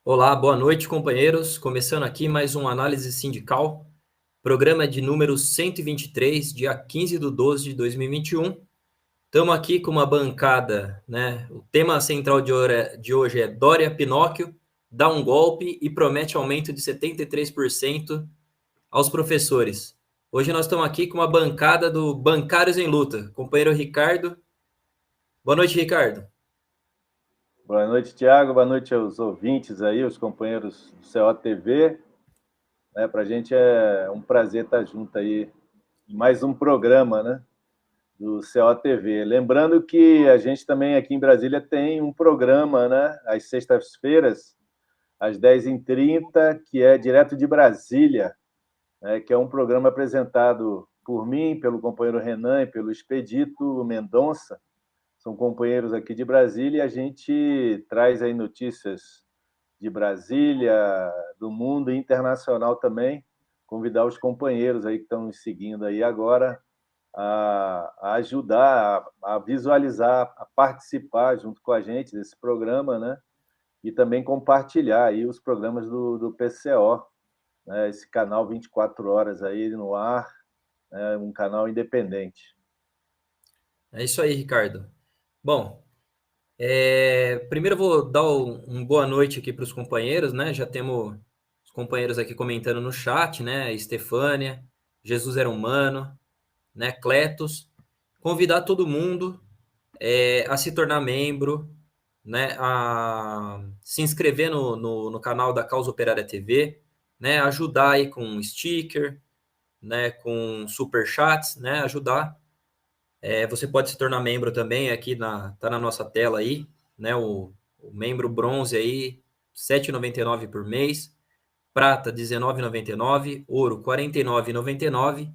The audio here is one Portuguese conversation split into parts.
Olá, boa noite, companheiros. Começando aqui mais um Análise Sindical, programa de número 123, dia 15/12/2021. Estamos aqui com uma bancada, né? O tema central de hoje é Dória Pinóquio dá um golpe e promete aumento de 73% aos professores. Hoje nós estamos aqui com uma bancada do Bancários em Luta. Companheiro Ricardo. Boa noite, Ricardo. Boa noite, Tiago. Boa noite aos ouvintes aí, os companheiros do COTV. Para a gente é um prazer estar junto aí em mais um programa, né, do COTV. Lembrando que a gente também aqui em Brasília tem um programa, né, às sextas-feiras, às 10h30, que é direto de Brasília, né, que é um programa apresentado por mim, pelo companheiro Renan e pelo Expedito Mendonça. São companheiros aqui de Brasília e a gente traz aí notícias de Brasília, do mundo e internacional também. Convidar os companheiros aí que estão nos seguindo aí agora a ajudar, a visualizar, a participar junto com a gente desse programa, né? E também compartilhar aí os programas do PCO, né? Esse canal 24 horas aí no ar, né? Um canal independente. É isso aí, Ricardo. Bom, primeiro eu vou dar boa noite aqui para os companheiros, né? Já temos os companheiros aqui comentando no chat, né? Estefânia, Jesus era humano, né? Cletos. Convidar todo mundo a se tornar membro, né? A se inscrever no canal da Causa Operária TV, né? Ajudar aí com sticker, né? Com super chats, né? Ajudar. Você pode se tornar membro também, aqui tá na nossa tela aí, né? O membro bronze aí, R$ 7,99 por mês, prata R$ 19,99, ouro R$ 49,99,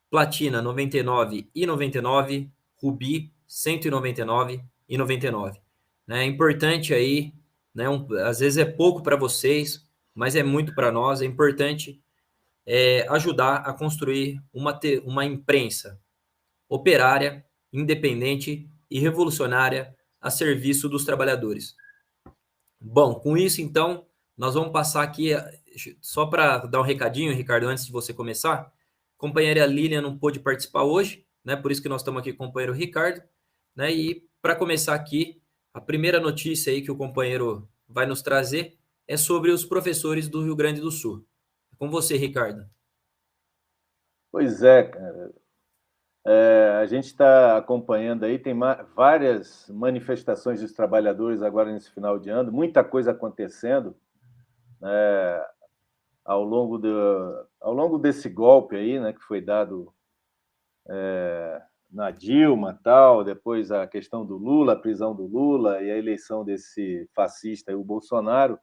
platina R$ 99,99, rubi R$ 199,99. Né? É importante aí, né? Às vezes é pouco para vocês, mas é muito para nós. É importante ajudar a construir uma imprensa operária, independente e revolucionária a serviço dos trabalhadores. Bom, com isso, então, nós vamos passar aqui, só para dar um recadinho, Ricardo, antes de você começar. A companheira Lilian não pôde participar hoje, né? Por isso que nós estamos aqui com o companheiro Ricardo, né? E para começar aqui, a primeira notícia aí que o companheiro vai nos trazer é sobre os professores do Rio Grande do Sul. É com você, Ricardo. Pois é, cara. A gente está acompanhando aí, tem várias manifestações dos trabalhadores agora nesse final de ano, muita coisa acontecendo, né, ao longo desse golpe aí, né, que foi dado na Dilma, tal, depois a questão do Lula, a prisão do Lula e a eleição desse fascista, aí, o Bolsonaro,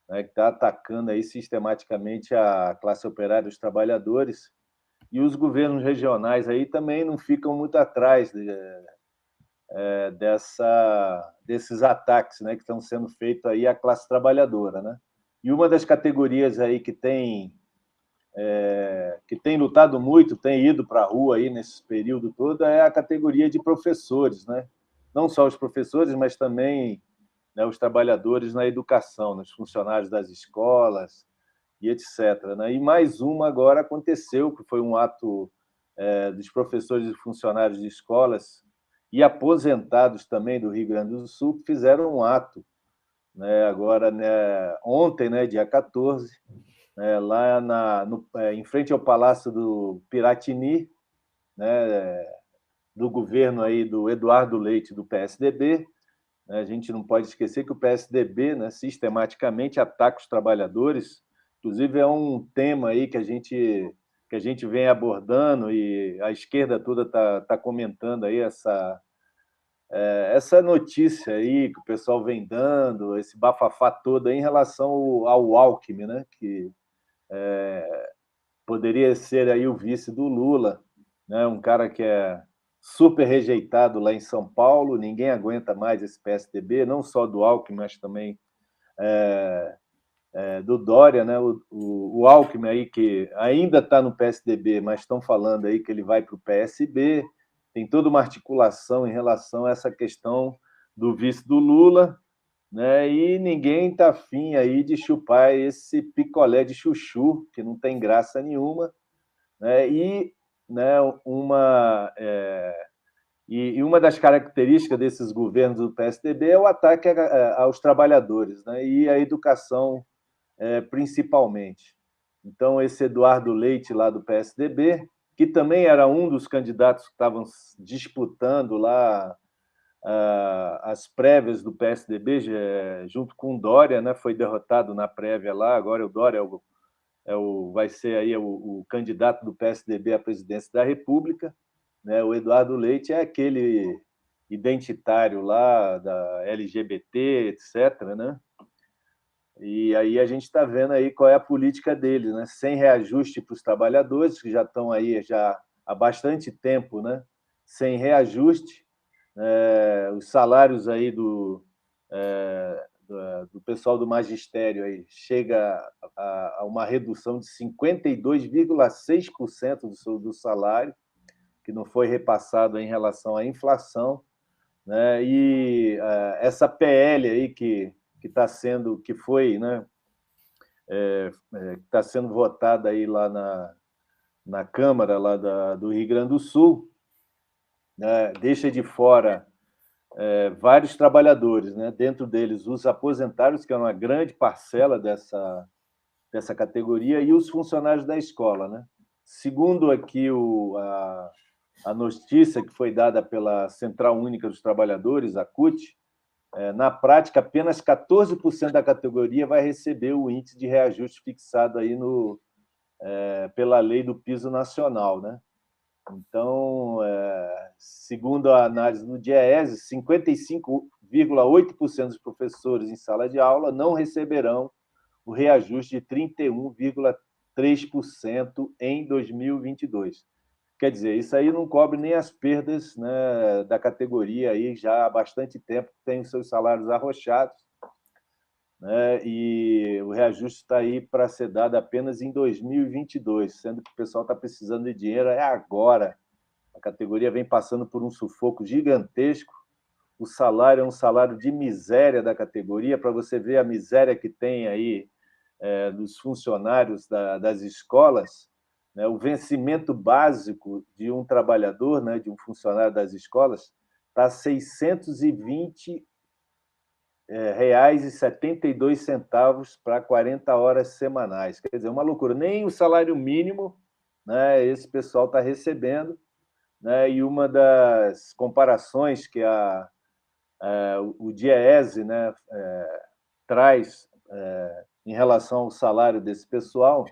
né, que está atacando aí sistematicamente a classe operária dos trabalhadores. E os governos regionais aí também não ficam muito atrás desses ataques, né, que estão sendo feitos aí à classe trabalhadora, né? E uma das categorias aí que tem lutado muito, tem ido para a rua aí nesse período todo, é a categoria de professores, né? Não só os professores, mas também, né, os trabalhadores na educação, né, os funcionários das escolas e etc. Né? E mais uma agora aconteceu, que foi um ato dos professores e funcionários de escolas e aposentados também do Rio Grande do Sul, que fizeram um ato, né, agora, né, ontem, né, dia 14, lá em frente ao Palácio do Piratini, né, do governo aí do Eduardo Leite, do PSDB. Né? A gente não pode esquecer que o PSDB, né, sistematicamente ataca os trabalhadores. Inclusive, é um tema aí que a gente vem abordando e a esquerda toda está comentando aí essa notícia aí que o pessoal vem dando, esse bafafá todo aí em relação ao Alckmin, né, que poderia ser aí o vice do Lula, né, um cara que é super rejeitado lá em São Paulo, ninguém aguenta mais esse PSDB, não só do Alckmin, mas também do Dória, né? O Alckmin aí, que ainda está no PSDB, mas estão falando aí que ele vai para o PSB, tem toda uma articulação em relação a essa questão do vice do Lula, né? E ninguém está afim aí de chupar esse picolé de chuchu, que não tem graça nenhuma, né? Né, e uma das características desses governos do PSDB é o ataque aos trabalhadores, né? E à educação, principalmente. Então, esse Eduardo Leite, lá do PSDB, que também era um dos candidatos que estavam disputando lá as prévias do PSDB, junto com o Dória, né? Foi derrotado na prévia lá, agora o Dória vai ser aí o candidato do PSDB à presidência da República, né? O Eduardo Leite é aquele identitário lá da LGBT, etc., né? E aí a gente está vendo aí qual é a política dele, né? Sem reajuste para os trabalhadores, que já estão aí já há bastante tempo, né? Sem reajuste, os salários aí do pessoal do magistério aí chega a uma redução de 52,6% do salário, que não foi repassado em relação à inflação, né? E essa PL aí que está sendo, que foi, né, que está sendo votada aí lá na Câmara lá do Rio Grande do Sul, né, deixa de fora vários trabalhadores, né? Dentro deles os aposentados, que é uma grande parcela dessa categoria, e os funcionários da escola, né? Segundo aqui a notícia que foi dada pela Central Única dos Trabalhadores, a CUT, na prática, apenas 14% da categoria vai receber o índice de reajuste fixado aí pela lei do piso nacional, né? Então, segundo a análise do DIEESE, 55,8% dos professores em sala de aula não receberão o reajuste de 31,3% em 2022. Quer dizer, isso aí não cobre nem as perdas, né, da categoria aí já há bastante tempo, tem os seus salários arrochados, né, e o reajuste está aí para ser dado apenas em 2022, sendo que o pessoal está precisando de dinheiro agora. A categoria vem passando por um sufoco gigantesco. O salário é um salário de miséria da categoria, para você ver a miséria que tem aí dos funcionários das escolas, né? O vencimento básico de um trabalhador, né, de um funcionário das escolas, está R$ 620 reais e 72 centavos para 40 horas semanais. Quer dizer, uma loucura. Nem o salário mínimo, né, esse pessoal está recebendo, né? E uma das comparações que o DIEESE, né, traz em relação ao salário desse pessoal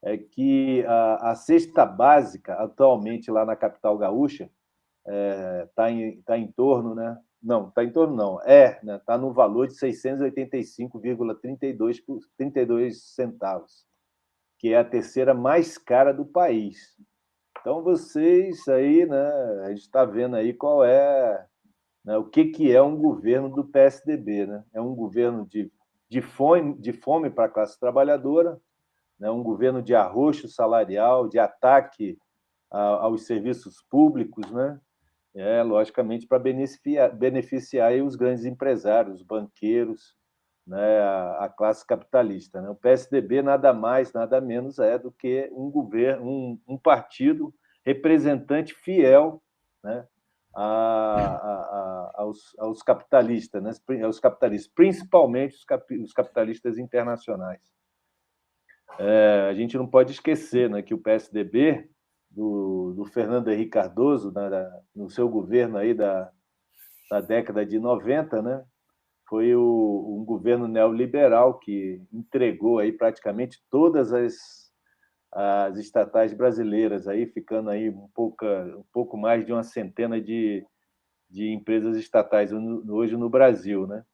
é que a cesta básica, atualmente, lá na capital gaúcha, tá em torno, né? Não, está em torno, não. Né? Está no valor de 685,32 centavos, que é a terceira mais cara do país. Então, vocês aí, né? A gente está vendo aí qual é, né, o que é um governo do PSDB, né? É um governo de fome para a classe trabalhadora, né, um governo de arroxo salarial, de ataque aos serviços públicos, né? Logicamente, para beneficiar aí os grandes empresários, os banqueiros, né, a classe capitalista. Né? O PSDB nada mais, nada menos é do que um governo, um partido representante fiel, né, aos capitalistas, né, aos capitalistas, principalmente os capitalistas internacionais. A gente não pode esquecer, né, que o PSDB do Fernando Henrique Cardoso, no seu governo aí da década de 90, né, foi um governo neoliberal que entregou aí praticamente todas as estatais brasileiras, aí, ficando aí um pouco mais de uma centena de empresas estatais hoje no Brasil, né?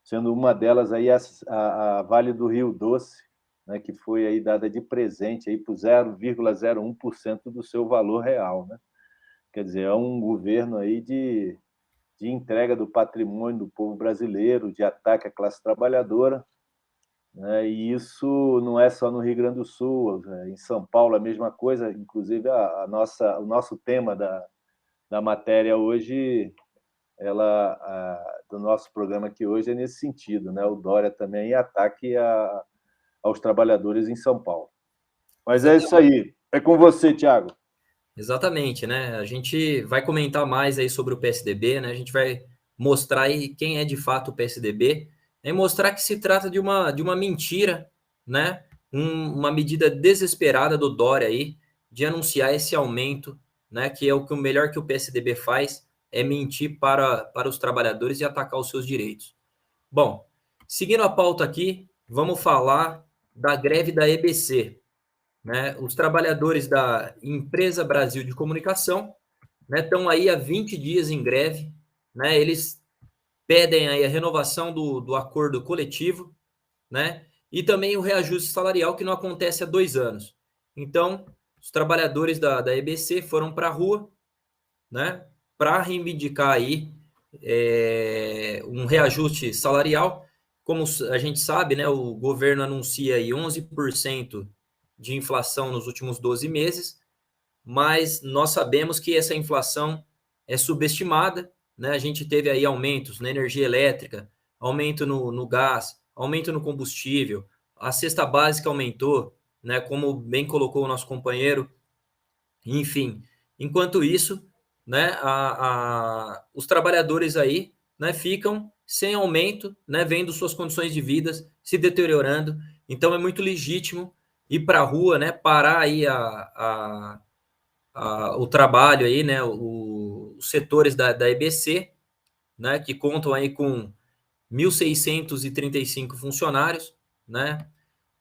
Sendo uma delas aí a Vale do Rio Doce, né, que foi aí dada de presente aí por 0,01% do seu valor real, né? Quer dizer, é um governo aí de entrega do patrimônio do povo brasileiro, de ataque à classe trabalhadora, né? E isso não é só no Rio Grande do Sul, né? Em São Paulo a mesma coisa, inclusive o nosso tema da matéria hoje, do nosso programa aqui hoje é nesse sentido, né? O Dória também em ataque aos trabalhadores em São Paulo. Mas é isso aí. É com você, Thiago. Exatamente, né? A gente vai comentar mais aí sobre o PSDB, né? A gente vai mostrar aí quem é de fato o PSDB, e mostrar que se trata de uma mentira, né? Uma medida desesperada do Dória aí de anunciar esse aumento, né? Que é o melhor que o PSDB faz, é mentir para os trabalhadores e atacar os seus direitos. Bom, seguindo a pauta aqui, vamos falar da greve da EBC, né? Os trabalhadores da Empresa Brasil de Comunicação, né, estão aí há 20 dias em greve, né? Eles pedem aí a renovação do acordo coletivo, né? E também o reajuste salarial que não acontece há 2 anos. Então, os trabalhadores da EBC foram para a rua, né? Para reivindicar aí um reajuste salarial. Como a gente sabe, né? O governo anuncia aí 11% de inflação nos últimos 12 meses, mas nós sabemos que essa inflação é subestimada, né? A gente teve aí aumentos na energia elétrica, aumento no gás, aumento no combustível, a cesta básica aumentou, né? Como bem colocou o nosso companheiro, enfim. Enquanto isso, né? Os trabalhadores aí, né? Ficam sem aumento, né? Vendo suas condições de vida se deteriorando. Então é muito legítimo ir para a rua, né? Parar aí o trabalho aí, né? Os setores da EBC, né? Que contam aí com 1.635 funcionários, né?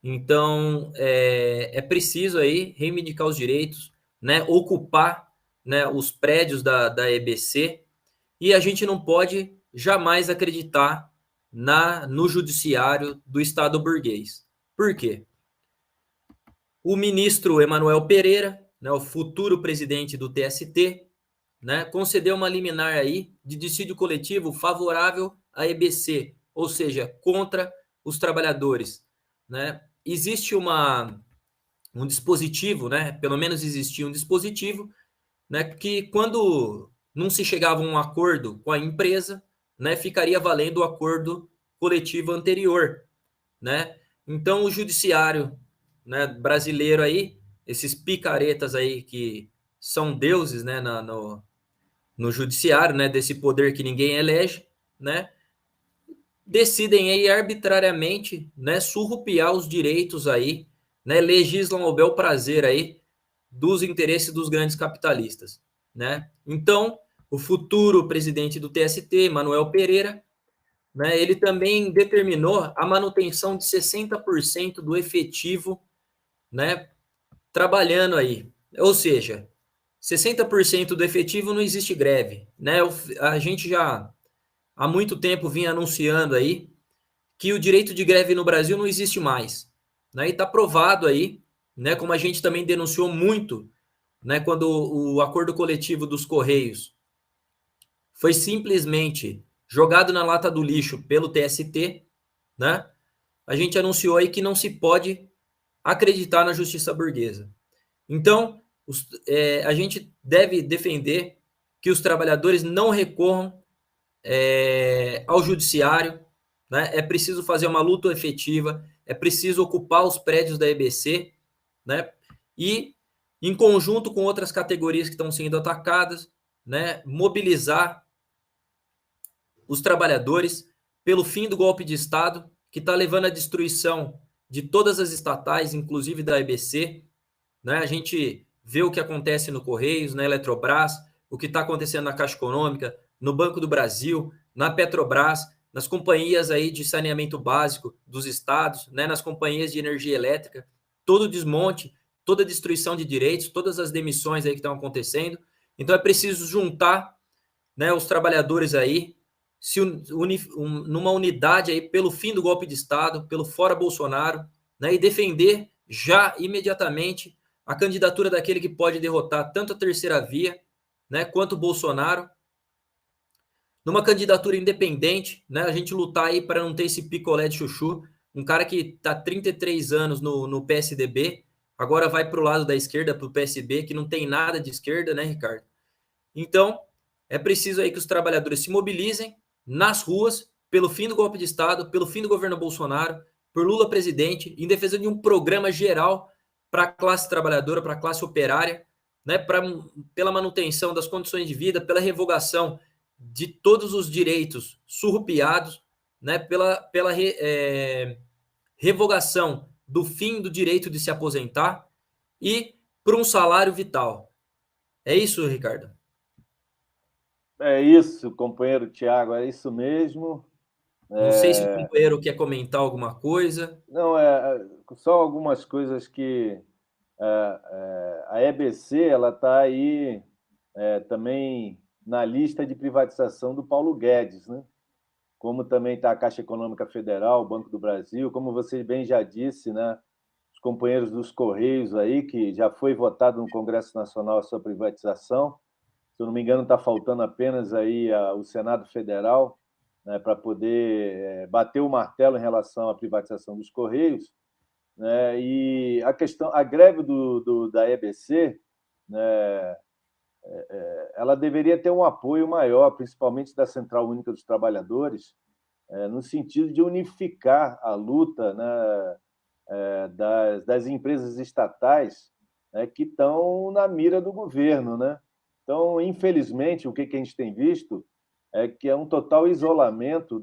Então é preciso aí reivindicar os direitos, né? Ocupar, né? Os prédios da EBC, e a gente não pode jamais acreditar no judiciário do Estado burguês. Por quê? O ministro Emanuel Pereira, né, o futuro presidente do TST, né, concedeu uma liminar aí de dissídio coletivo favorável à EBC, ou seja, contra os trabalhadores, né? Existe um dispositivo, né? Pelo menos existia um dispositivo, né? Que quando não se chegava a um acordo com a empresa, né? Ficaria valendo o acordo coletivo anterior, né? Então o judiciário, né, brasileiro aí, esses picaretas aí que são deuses, né, no judiciário, né, desse poder que ninguém elege, né, decidem aí arbitrariamente, né, surrupiar os direitos aí, né, legislam ao bel prazer aí dos interesses dos grandes capitalistas, né? Então, o futuro presidente do TST, Manuel Pereira, né, ele também determinou a manutenção de 60% do efetivo, né, trabalhando aí. Ou seja, 60% do efetivo não existe greve, né? A gente já há muito tempo vinha anunciando aí que o direito de greve no Brasil não existe mais, né? E está provado aí, né? Como a gente também denunciou muito, né? Quando o acordo coletivo dos Correios foi simplesmente jogado na lata do lixo pelo TST, né? A gente anunciou aí que não se pode acreditar na justiça burguesa. Então, a gente deve defender que os trabalhadores não recorram ao judiciário, né? É preciso fazer uma luta efetiva, é preciso ocupar os prédios da EBC, né? E, em conjunto com outras categorias que estão sendo atacadas, né? Mobilizar os trabalhadores pelo fim do golpe de Estado, que está levando à destruição de todas as estatais, inclusive da EBC, né? A gente vê o que acontece no Correios, na Eletrobras, o que está acontecendo na Caixa Econômica, no Banco do Brasil, na Petrobras, nas companhias aí de saneamento básico dos estados, né? Nas companhias de energia elétrica, todo o desmonte, toda a destruição de direitos, todas as demissões aí que estão acontecendo. Então é preciso juntar, né, os trabalhadores aí, numa unidade aí pelo fim do golpe de Estado, pelo fora Bolsonaro, né, e defender já imediatamente a candidatura daquele que pode derrotar tanto a terceira via, né, quanto o Bolsonaro, numa candidatura independente, né, a gente lutar aí para não ter esse picolé de chuchu, um cara que está 33 anos no PSDB, agora vai para o lado da esquerda, para o PSB, que não tem nada de esquerda, né, Ricardo? Então, é preciso aí que os trabalhadores se mobilizem, nas ruas pelo fim do golpe de Estado, pelo fim do governo Bolsonaro, por Lula presidente, em defesa de um programa geral para a classe trabalhadora, para a classe operária, né, pela manutenção das condições de vida, pela revogação de todos os direitos surrupiados, né, pela revogação do fim do direito de se aposentar e por um salário vital. É isso, Ricardo? É isso, companheiro Tiago, é isso mesmo. Não sei se o companheiro quer comentar alguma coisa. Não, só algumas coisas que a EBC ela está aí também na lista de privatização do Paulo Guedes, né? Como também está a Caixa Econômica Federal, o Banco do Brasil, como você bem já disse, né? Os companheiros dos Correios aí, que já foi votado no Congresso Nacional a sua privatização. Se eu não me engano, está faltando apenas aí o Senado Federal, né, para poder bater o martelo em relação à privatização dos Correios, né? E a greve da EBC, né, ela deveria ter um apoio maior, principalmente da Central Única dos Trabalhadores, no sentido de unificar a luta, né, das empresas estatais, né, que estão na mira do governo, né? Então, infelizmente, o que a gente tem visto é que é um total isolamento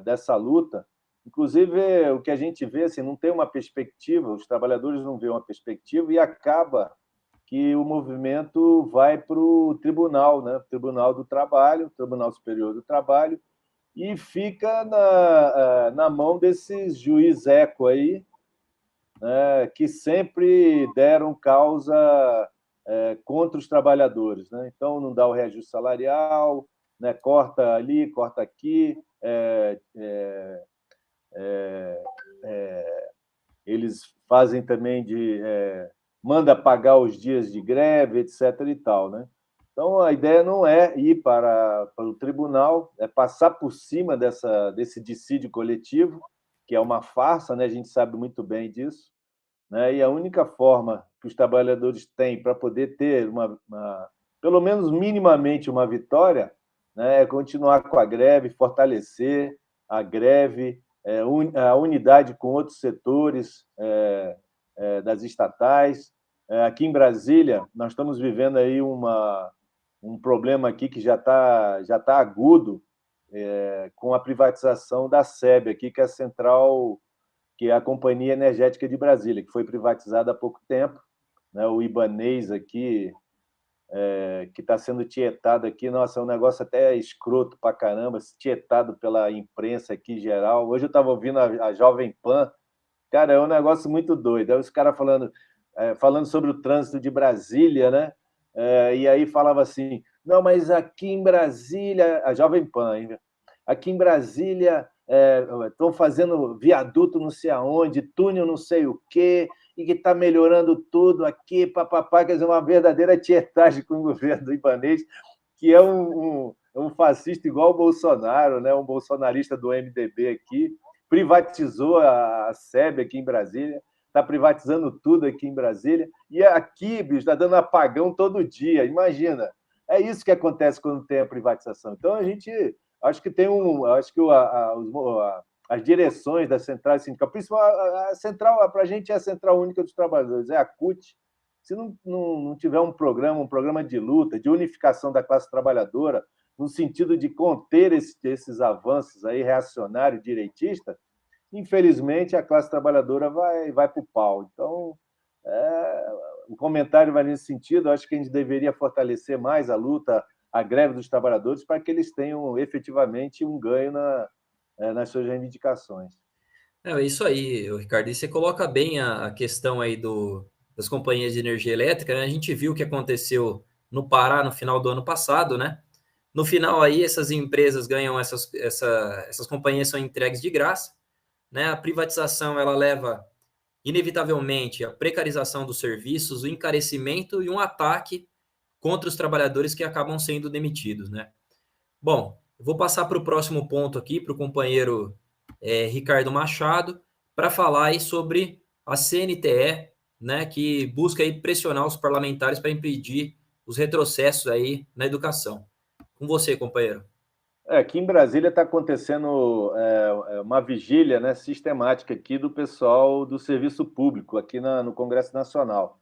dessa luta. Inclusive, o que a gente vê, assim, não tem uma perspectiva, os trabalhadores não veem uma perspectiva e acaba que o movimento vai para o tribunal, né? Tribunal do Trabalho, Tribunal Superior do Trabalho, e fica na mão desses juiz eco aí, né, que sempre deram causa contra os trabalhadores, né? Então, não dá o reajuste salarial, né? Corta ali, corta aqui, eles fazem também manda pagar os dias de greve, etc. e tal, né? Então, a ideia não é ir para o tribunal, é passar por cima desse dissídio coletivo, que é uma farsa, né? A gente sabe muito bem disso, né? E a única forma que os trabalhadores têm para poder ter pelo menos minimamente uma vitória, né, é continuar com a greve, fortalecer a greve, a unidade com outros setores das estatais. Aqui em Brasília, nós estamos vivendo aí um problema aqui que já tá agudo, com a privatização da SEB, aqui, que é a Central, que é a Companhia Energética de Brasília, que foi privatizada há pouco tempo, né? O Ibanez aqui, que está sendo tietado aqui, nossa, é um negócio até escroto pra caramba, tietado pela imprensa aqui em geral. Hoje eu estava ouvindo a Jovem Pan, cara, é um negócio muito doido. Aí os caras falando sobre o trânsito de Brasília, né? E aí falava assim, não, mas aqui em Brasília, a Jovem Pan, hein? Aqui em Brasília estão fazendo viaduto não sei aonde, túnel não sei o quê, e que está melhorando tudo aqui, papapá, quer dizer, uma verdadeira tietagem com o governo do Ibanez, que é um fascista igual o Bolsonaro, né? Um bolsonarista do MDB aqui, privatizou a SEB aqui em Brasília, está privatizando tudo aqui em Brasília, e aqui, bicho, está dando apagão todo dia, imagina. É isso que acontece quando tem a privatização. Então, a gente acho que as direções das centrais sindicais, principalmente a central, para a gente é a Central Única dos Trabalhadores, é a CUT. Se não tiver um programa de luta, de unificação da classe trabalhadora, no sentido de conter esses avanços aí reacionário direitista, infelizmente a classe trabalhadora vai para o pau. Então, o comentário vai nesse sentido. Acho que a gente deveria fortalecer mais a luta, a greve dos trabalhadores, para que eles tenham efetivamente um ganho nas suas reivindicações. É isso aí, Ricardo. E você coloca bem a questão aí das companhias de energia elétrica, né? A gente viu o que aconteceu no Pará no final do ano passado, né? No final aí, essas empresas ganham, essas companhias são entregues de graça, né? A privatização, ela leva, inevitavelmente, a precarização dos serviços, o encarecimento e um ataque contra os trabalhadores que acabam sendo demitidos, né? Bom, eu vou passar para o próximo ponto aqui, para o companheiro Ricardo Machado, para falar aí sobre a CNTE, né, que busca aí pressionar os parlamentares para impedir os retrocessos aí na educação. Com você, companheiro. Aqui em Brasília está acontecendo uma vigília, né, sistemática aqui do pessoal do serviço público, aqui no Congresso Nacional.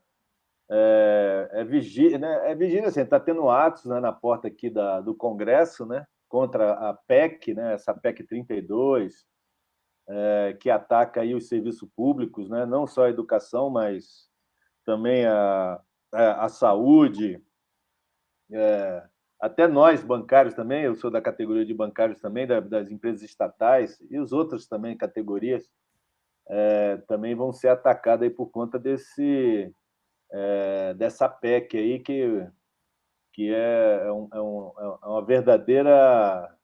Vigília, né, vigília assim, está tendo atos, né, na porta aqui do Congresso, né, contra a PEC, né, essa PEC 32, que ataca aí os serviços públicos, né, não só a educação, mas também a saúde, até nós, bancários também, eu sou da categoria de bancários também, das empresas estatais, e os outros também, categorias, também vão ser atacadas aí por conta dessa PEC aí, que é uma verdadeira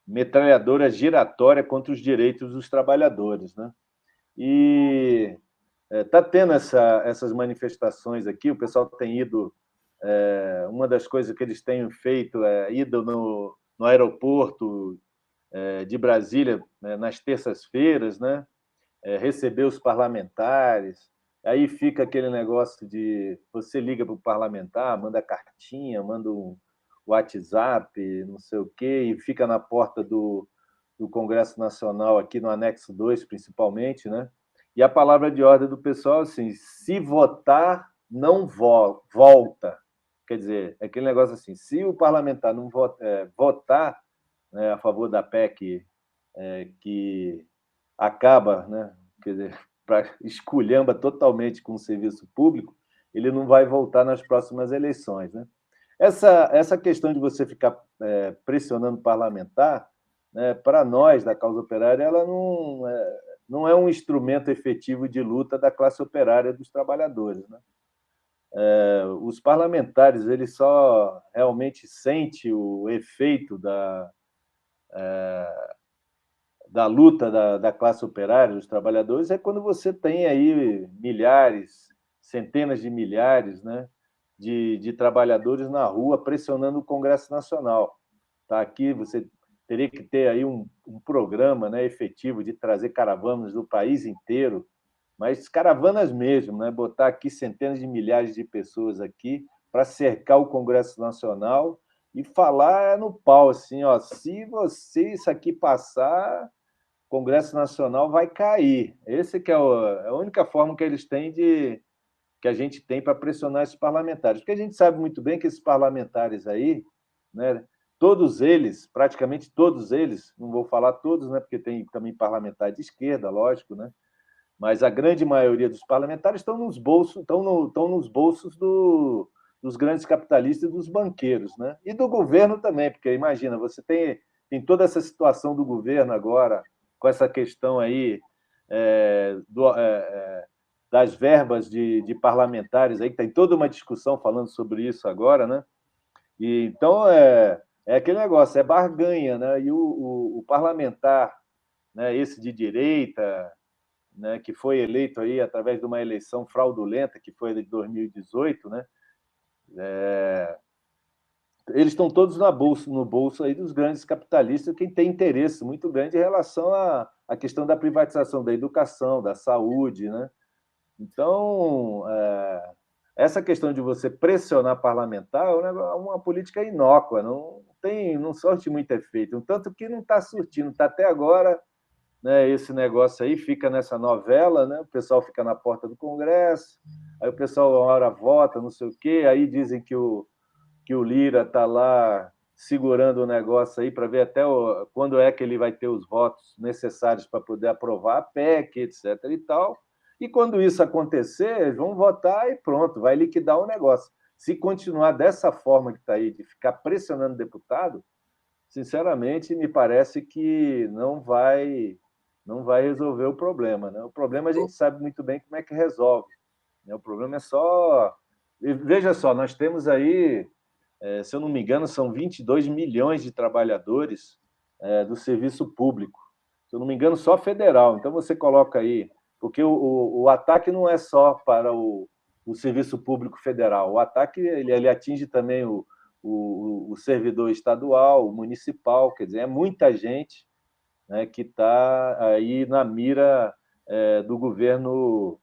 metralhadora giratória contra os direitos dos trabalhadores, né? E está tendo essas manifestações aqui, o pessoal tem ido. Uma das coisas que eles têm feito é ido no aeroporto de Brasília, né, nas terças-feiras, né, receber os parlamentares. Aí fica aquele negócio de você liga para o parlamentar, manda cartinha, manda um WhatsApp, não sei o quê, e fica na porta do Congresso Nacional, aqui no anexo 2, principalmente, né? E a palavra de ordem do pessoal é assim: se votar, não volta. Quer dizer, é aquele negócio assim: se o parlamentar não votar, né, a favor da PEC, que acaba, né, quer dizer, esculhamba totalmente com o serviço público, ele não vai voltar nas próximas eleições, né? Essa questão de você ficar pressionando o parlamentar, né, para nós da causa operária, ela não é um instrumento efetivo de luta da classe operária dos trabalhadores, né? Os parlamentares, eles só realmente sentem o efeito da luta da classe operária, dos trabalhadores, é quando você tem aí milhares, centenas de milhares, né, de trabalhadores na rua pressionando o Congresso Nacional. Tá? Aqui você teria que ter aí um programa, né, efetivo de trazer caravanas do país inteiro, mas caravanas mesmo, né, botar aqui centenas de milhares de pessoas aqui para cercar o Congresso Nacional e falar no pau, assim, ó, se você isso aqui passar, o Congresso Nacional vai cair. Esse que é a única forma que eles têm que a gente tem para pressionar esses parlamentares. Porque a gente sabe muito bem que esses parlamentares aí, né, todos eles, praticamente todos eles, não vou falar todos, né, porque tem também parlamentar de esquerda, lógico, né, mas a grande maioria dos parlamentares estão nos bolsos, estão nos bolsos dos grandes capitalistas e dos banqueiros, né? E do governo também, porque imagina, você tem toda essa situação do governo agora, com essa questão aí das verbas de parlamentares, aí, que tem toda uma discussão falando sobre isso agora, né? E, então, é aquele negócio, é barganha, né? E o parlamentar, né, esse de direita, né, que foi eleito aí através de uma eleição fraudulenta, que foi de 2018, né, eles estão todos no bolso aí dos grandes capitalistas, quem tem interesse muito grande em relação à questão da privatização da educação, da saúde, né? Então, essa questão de você pressionar parlamentar é uma política inócua, não surte muito efeito, tanto que não está surtindo, está até agora, né, esse negócio aí fica nessa novela, né, o pessoal fica na porta do Congresso, aí o pessoal uma hora vota, não sei o quê, aí dizem que o Lira está lá segurando o negócio aí para ver até quando é que ele vai ter os votos necessários para poder aprovar a PEC, etc. e tal. E quando isso acontecer, eles vão votar e pronto, vai liquidar o negócio. Se continuar dessa forma que está aí, de ficar pressionando o deputado, sinceramente, me parece que não vai resolver o problema, né? O problema a gente sabe muito bem como é que resolve, né? O problema é só... Veja só, nós temos aí, se eu não me engano, são 22 milhões de trabalhadores do serviço público. Se eu não me engano, só federal. Então, você coloca aí... Porque o ataque não é só para o serviço público federal. O ataque ele atinge também o servidor estadual, o municipal, quer dizer, é muita gente, né, que está aí na mira do governo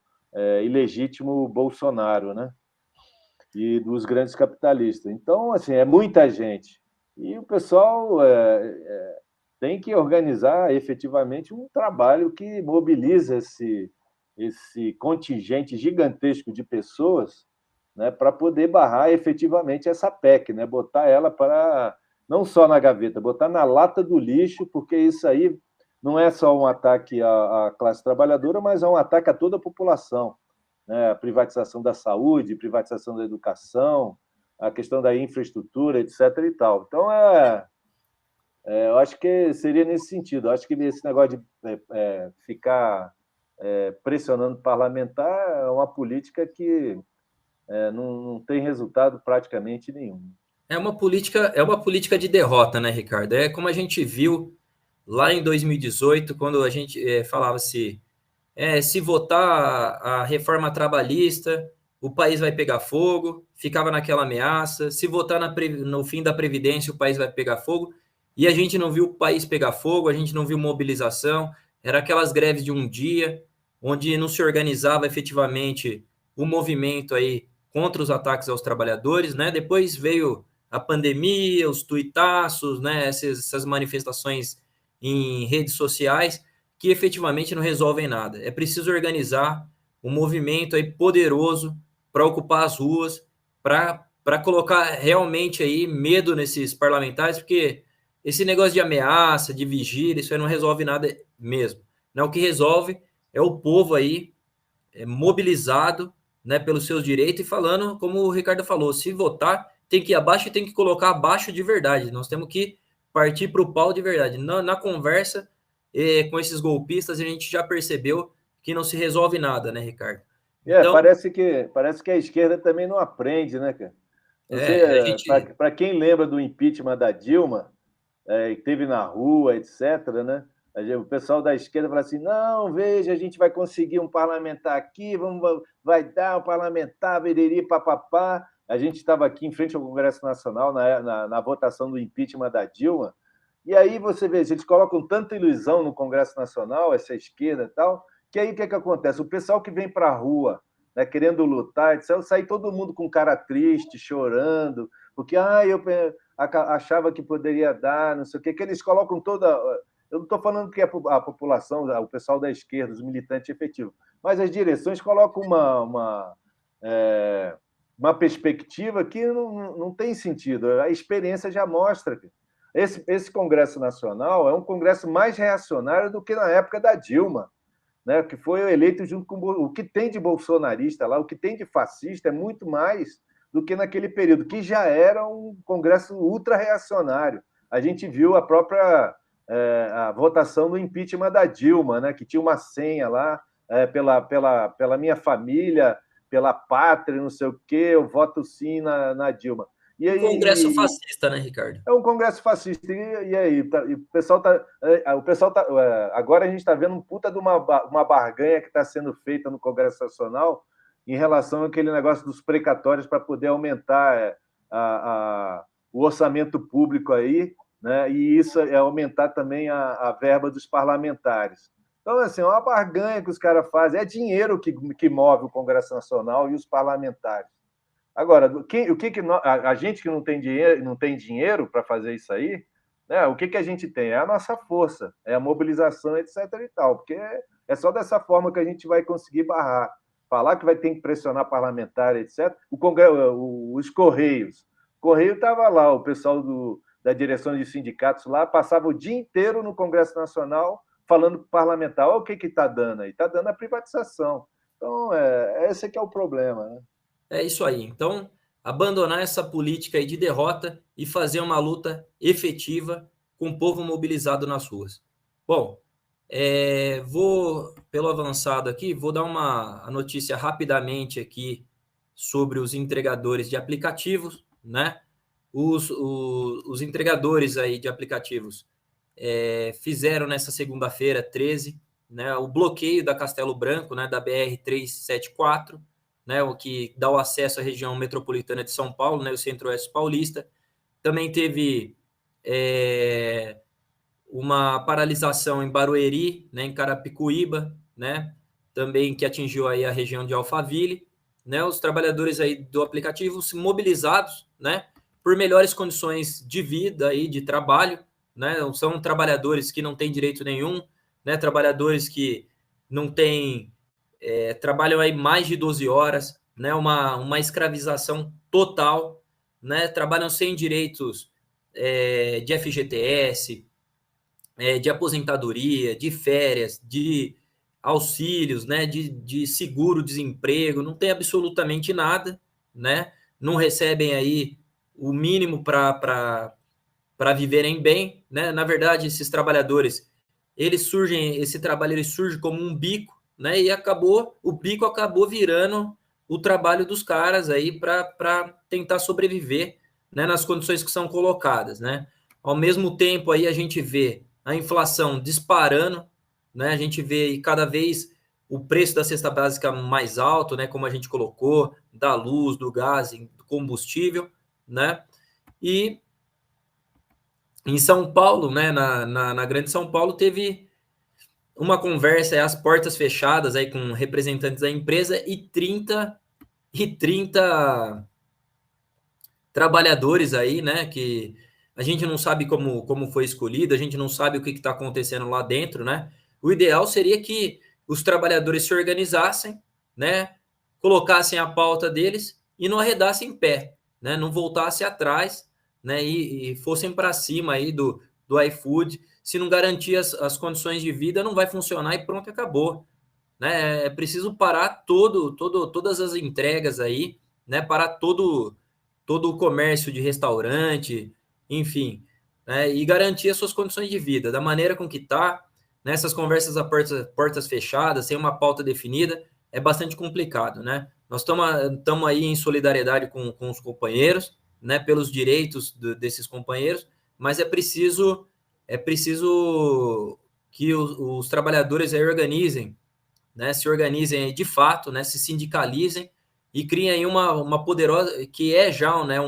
ilegítimo Bolsonaro, né, e dos grandes capitalistas. Então, assim, é muita gente. E o pessoal tem que organizar efetivamente um trabalho que mobiliza esse contingente gigantesco de pessoas, né, para poder barrar efetivamente essa PEC, né, botar ela para não só na gaveta, botar na lata do lixo, porque isso aí não é só um ataque à classe trabalhadora, mas é um ataque a toda a população, né, a privatização da saúde, privatização da educação, a questão da infraestrutura, etc. e tal. Então, eu acho que seria nesse sentido. Eu acho que esse negócio de ficar pressionando o parlamentar é uma política que não tem resultado praticamente nenhum. É uma política de derrota, né, Ricardo? É como a gente viu lá em 2018, quando a gente falava se votar a reforma trabalhista, o país vai pegar fogo, ficava naquela ameaça. Se votar no fim da Previdência, o país vai pegar fogo. E a gente não viu o país pegar fogo, a gente não viu mobilização. Era aquelas greves de um dia, onde não se organizava efetivamente o movimento aí contra os ataques aos trabalhadores, né? Depois veio a pandemia, os tuitaços, né? Essas manifestações em redes sociais que efetivamente não resolvem nada. É preciso organizar um movimento aí poderoso para ocupar as ruas, para colocar realmente aí medo nesses parlamentares, porque esse negócio de ameaça, de vigília, isso aí não resolve nada mesmo. Não, o que resolve é o povo aí mobilizado, né, pelos seus direitos e falando, como o Ricardo falou, se votar, tem que ir abaixo e tem que colocar abaixo de verdade. Nós temos que partir para o pau de verdade. Na conversa com esses golpistas, a gente já percebeu que não se resolve nada, né, Ricardo? Então, Parece que a esquerda também não aprende, né, cara? Não sei, a gente. para quem lembra do impeachment da Dilma, que teve na rua, etc., né? O pessoal da esquerda fala assim: não, veja, a gente vai conseguir um parlamentar aqui, vai dar um parlamentar, vereri, papapá. A gente estava aqui em frente ao Congresso Nacional na votação do impeachment da Dilma, e aí você vê, eles colocam tanta ilusão no Congresso Nacional, essa esquerda e tal, que aí o que, é que acontece? O pessoal que vem para a rua, né, querendo lutar, etc., sai todo mundo com cara triste, chorando, porque eu achava que poderia dar, não sei o quê, que eles colocam toda. Eu não estou falando que é a população, o pessoal da esquerda, os militantes efetivos, mas as direções colocam uma perspectiva que não tem sentido. A experiência já mostra. Esse Congresso Nacional é um Congresso mais reacionário do que na época da Dilma, né, que foi eleito junto com o que tem de bolsonarista lá, o que tem de fascista é muito mais do que naquele período, que já era um Congresso ultra-reacionário. A gente viu a própria a votação do impeachment da Dilma, né, que tinha uma senha lá, pela minha família, pela pátria, não sei o quê, eu voto sim na Dilma. Um congresso fascista, né, Ricardo? É um congresso fascista. E aí? E o pessoal tá. Agora a gente está vendo um puta de uma barganha que está sendo feita no Congresso Nacional em relação àquele negócio dos precatórios para poder aumentar o orçamento público aí, né? E isso é aumentar também a verba dos parlamentares. Então, assim, é uma barganha que os caras fazem. É dinheiro que move o Congresso Nacional e os parlamentares. Agora, a gente que não tem dinheiro para fazer isso aí, né, o que a gente tem? É a nossa força, é a mobilização, etc. e tal, porque é só dessa forma que a gente vai conseguir barrar. Falar que vai ter que pressionar parlamentar, etc. Os Correios. O Correio estava lá, o pessoal da direção de sindicatos lá passava o dia inteiro no Congresso Nacional falando para o parlamentar: olha o que está dando aí, está dando a privatização. Então, esse que é o problema, né? É isso aí. Então, abandonar essa política aí de derrota e fazer uma luta efetiva com o povo mobilizado nas ruas. Bom, vou, pelo avançado aqui, vou dar a notícia rapidamente aqui sobre os entregadores de aplicativos, né? Os entregadores aí de aplicativos fizeram nessa segunda-feira, 13, né, o bloqueio da Castelo Branco, né, da BR-374, né, o que dá o acesso à região metropolitana de São Paulo, né, o Centro-Oeste Paulista. Também teve uma paralisação em Barueri, né, em Carapicuíba, né, também que atingiu aí a região de Alphaville, né, os trabalhadores aí do aplicativo se mobilizados, né, por melhores condições de vida e de trabalho, né? São trabalhadores que não têm direito nenhum, né? Trabalhadores que não têm, trabalham aí mais de 12 horas, né? Uma escravização total, né? Trabalham sem direitos de FGTS, de aposentadoria, de férias, de auxílios, né? De seguro-desemprego, não tem absolutamente nada, né? Não recebem aí o mínimo para viverem bem, né? Na verdade, esses trabalhadores, esse trabalho ele surge como um bico, né? E o bico acabou virando o trabalho dos caras aí para tentar sobreviver, né? Nas condições que são colocadas, né? Ao mesmo tempo aí a gente vê a inflação disparando, né? A gente vê cada vez o preço da cesta básica mais alto, né? Como a gente colocou, da luz, do gás, do combustível, né? E em São Paulo, né, na Grande São Paulo, teve uma conversa às portas fechadas aí com representantes da empresa e 30 trabalhadores aí, né, que a gente não sabe como foi escolhido, a gente não sabe o que está acontecendo lá dentro, né? O ideal seria que os trabalhadores se organizassem, né, colocassem a pauta deles e não arredassem pé, né, não voltassem atrás, né, e fossem para cima aí do iFood. Se não garantir as condições de vida, não vai funcionar e pronto, acabou, né? É preciso parar todas as entregas aí, né? Parar todo o comércio de restaurante, enfim, né? E garantir as suas condições de vida da maneira com que está. Nessas conversas a portas fechadas, sem uma pauta definida, é bastante complicado, né? Nós estamos aí em solidariedade com os companheiros, né? Pelos direitos desses companheiros, mas é preciso que os trabalhadores aí organizem, né, se organizem de fato, né, se sindicalizem e criem aí uma poderosa, que é já, né,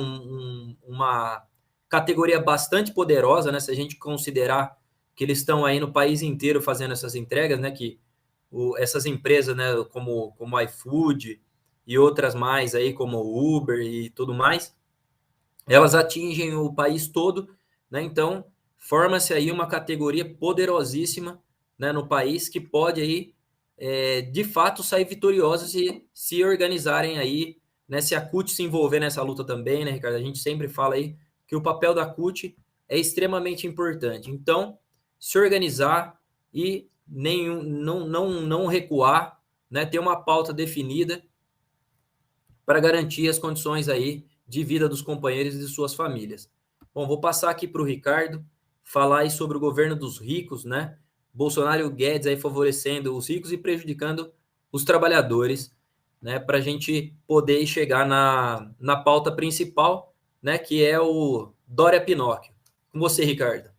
uma categoria bastante poderosa, né, se a gente considerar que eles estão aí no país inteiro fazendo essas entregas, né, que essas empresas, né, como iFood e outras mais aí, como Uber e tudo mais, elas atingem o país todo, né, então forma-se aí uma categoria poderosíssima, né, no país que pode aí de fato sair vitoriosa se organizarem aí, né? Se a CUT se envolver nessa luta também, né, Ricardo? A gente sempre fala aí que o papel da CUT é extremamente importante. Então, se organizar e não recuar, né? Ter uma pauta definida para garantir as condições aí de vida dos companheiros e de suas famílias. Bom, vou passar aqui para o Ricardo falar aí sobre o governo dos ricos, né? Bolsonaro e o Guedes aí favorecendo os ricos e prejudicando os trabalhadores, né? Para a gente poder chegar na pauta principal, né? Que é o Dória Pinóquio. Com você, Ricardo.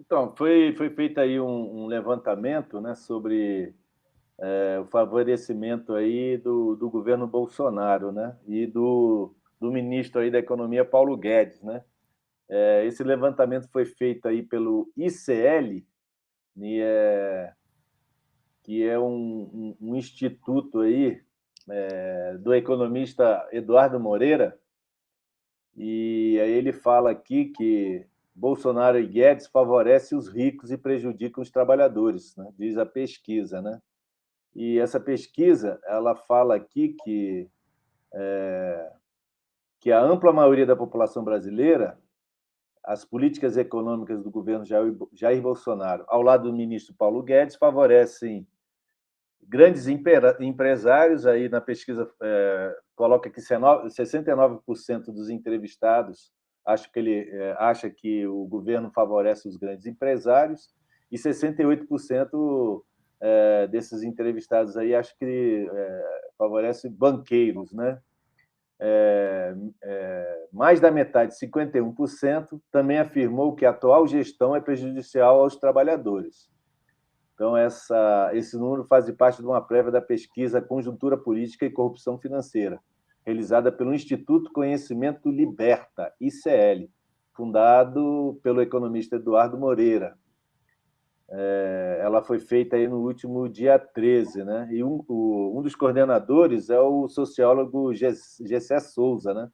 Então, foi feito aí um levantamento, né, sobre o favorecimento aí do governo Bolsonaro, né, e do ministro aí da Economia, Paulo Guedes, né. Esse levantamento foi feito aí pelo ICL, que é um instituto aí do economista Eduardo Moreira, e aí ele fala aqui que Bolsonaro e Guedes favorecem os ricos e prejudicam os trabalhadores, né? Diz a pesquisa, né? E essa pesquisa ela fala aqui que a ampla maioria da população brasileira, as políticas econômicas do governo Jair Bolsonaro, ao lado do ministro Paulo Guedes, favorecem grandes empresários. Aí na pesquisa coloca que 69% dos entrevistados acha que o governo favorece os grandes empresários e 68% desses entrevistados aí acho que favorece banqueiros, né? Mais da metade, 51%, também afirmou que a atual gestão é prejudicial aos trabalhadores. Então, esse número faz parte de uma prévia da pesquisa Conjuntura Política e Corrupção Financeira, realizada pelo Instituto Conhecimento Liberta, ICL, fundado pelo economista Eduardo Moreira. Ela foi feita aí no último dia 13, né? E um dos coordenadores é o sociólogo Gessé Souza, né?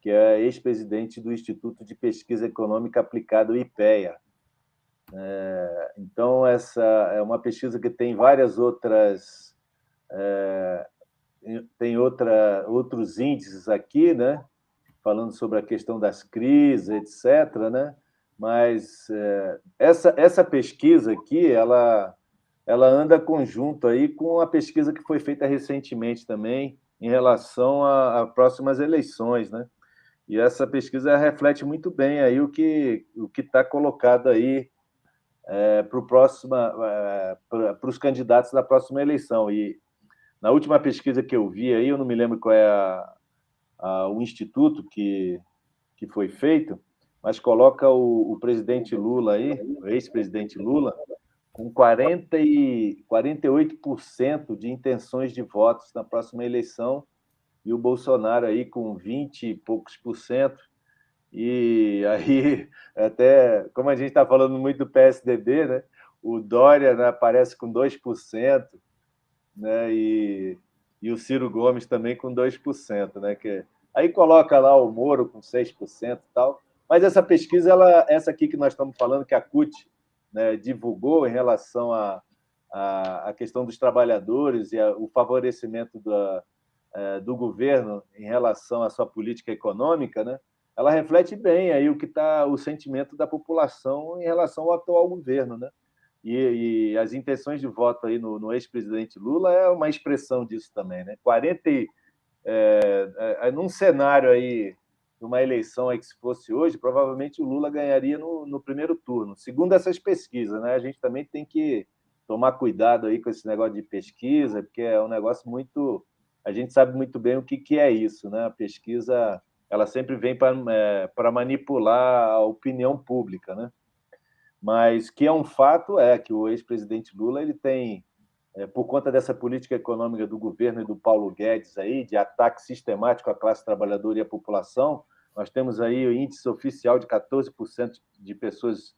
que é ex-presidente do Instituto de Pesquisa Econômica Aplicada, o IPEA. Então, essa é uma pesquisa que tem várias outras... tem outros índices aqui, né? Falando sobre a questão das crises, etc., né? Mas essa pesquisa aqui, ela anda conjunto aí com a pesquisa que foi feita recentemente também em relação a próximas eleições, né? E essa pesquisa reflete muito bem aí o que está colocado aí para os candidatos da próxima eleição. E na última pesquisa que eu vi aí, eu não me lembro qual é o instituto que foi feito, mas coloca o presidente Lula aí, o ex-presidente Lula, com 48% de intenções de votos na próxima eleição, e o Bolsonaro aí com 20 e poucos por cento. E aí, até, como a gente está falando muito do PSDB, né, o Dória, né, aparece com 2%, né, e o Ciro Gomes também com 2%. Né, aí coloca lá o Moro com 6% e tal. Mas essa pesquisa, essa aqui que nós estamos falando, que a CUT, né, divulgou em relação à questão dos trabalhadores e o favorecimento do governo em relação à sua política econômica, né, ela reflete bem aí o sentimento da população em relação ao atual governo, né? E as intenções de voto aí no ex-presidente Lula é uma expressão disso também, né? Num cenário aí de uma eleição aí que, se fosse hoje, provavelmente o Lula ganharia no primeiro turno, segundo essas pesquisas, né? A gente também tem que tomar cuidado aí com esse negócio de pesquisa, porque é um negócio muito... A gente sabe muito bem o que é isso, né? A pesquisa, ela sempre vem para manipular a opinião pública, né? Mas que é um fato que o ex-presidente Lula ele tem, por conta dessa política econômica do governo e do Paulo Guedes, aí, de ataque sistemático à classe trabalhadora e à população, nós temos aí o índice oficial de 14% de pessoas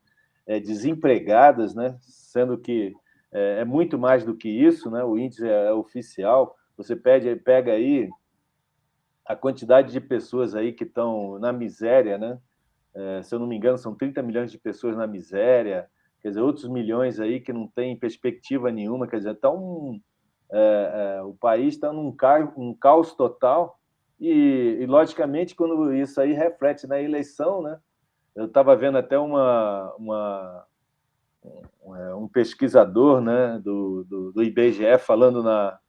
desempregadas, né? Sendo que é muito mais do que isso, né? O índice é oficial. Você pega aí a quantidade de pessoas aí que estão na miséria, né? Se eu não me engano, são 30 milhões de pessoas na miséria, quer dizer, outros milhões aí que não têm perspectiva nenhuma, quer dizer, então o país está num caos total e, logicamente, quando isso aí reflete na eleição, né? Eu estava vendo até um pesquisador, né, do IBGE falando lá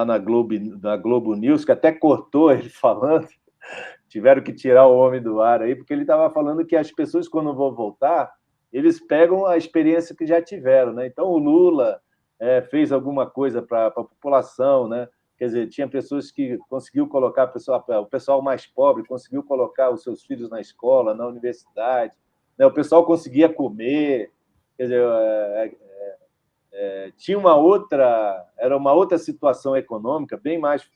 na Globo News, que até cortou ele falando, tiveram que tirar o homem do ar aí, porque ele estava falando que as pessoas, quando vão voltar, eles pegam a experiência que já tiveram, né? Então, o Lula fez alguma coisa para a população, né? Quer dizer, tinha pessoas que conseguiu colocar, o pessoal mais pobre conseguiu colocar os seus filhos na escola, na universidade, né? O pessoal conseguia comer, quer dizer, era uma outra situação econômica, bem mais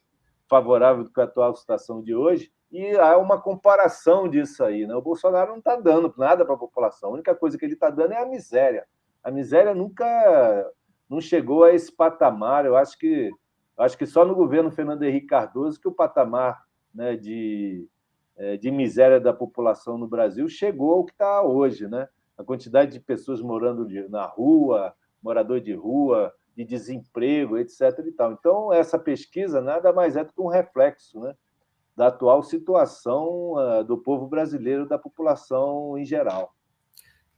favorável do que a atual situação de hoje, e há uma comparação disso aí, né? O Bolsonaro não está dando nada para a população, a única coisa que ele está dando é a miséria. A miséria nunca não chegou a esse patamar. Eu acho que só no governo Fernando Henrique Cardoso que o patamar, né, de miséria da população no Brasil chegou ao que está hoje, né? A quantidade de pessoas morando na rua, morador de rua, de desemprego, etc. E tal. Então, essa pesquisa nada mais é do que um reflexo, né, da atual situação do povo brasileiro, da população em geral.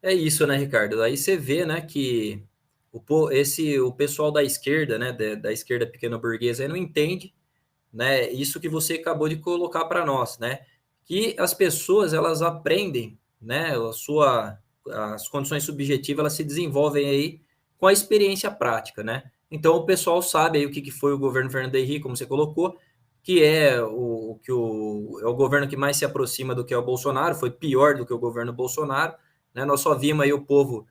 É isso, né, Ricardo? Aí você vê, né, que o pessoal da esquerda, né, da esquerda pequena burguesa, aí não entende, né, isso que você acabou de colocar para nós, né, que as pessoas elas aprendem, né, as condições subjetivas elas se desenvolvem aí com a experiência prática, né? Então o pessoal sabe aí o que foi o governo Fernando Henrique, como você colocou, que é o governo que mais se aproxima do que é o Bolsonaro, foi pior do que o governo Bolsonaro, né? Nós só vimos aí o povo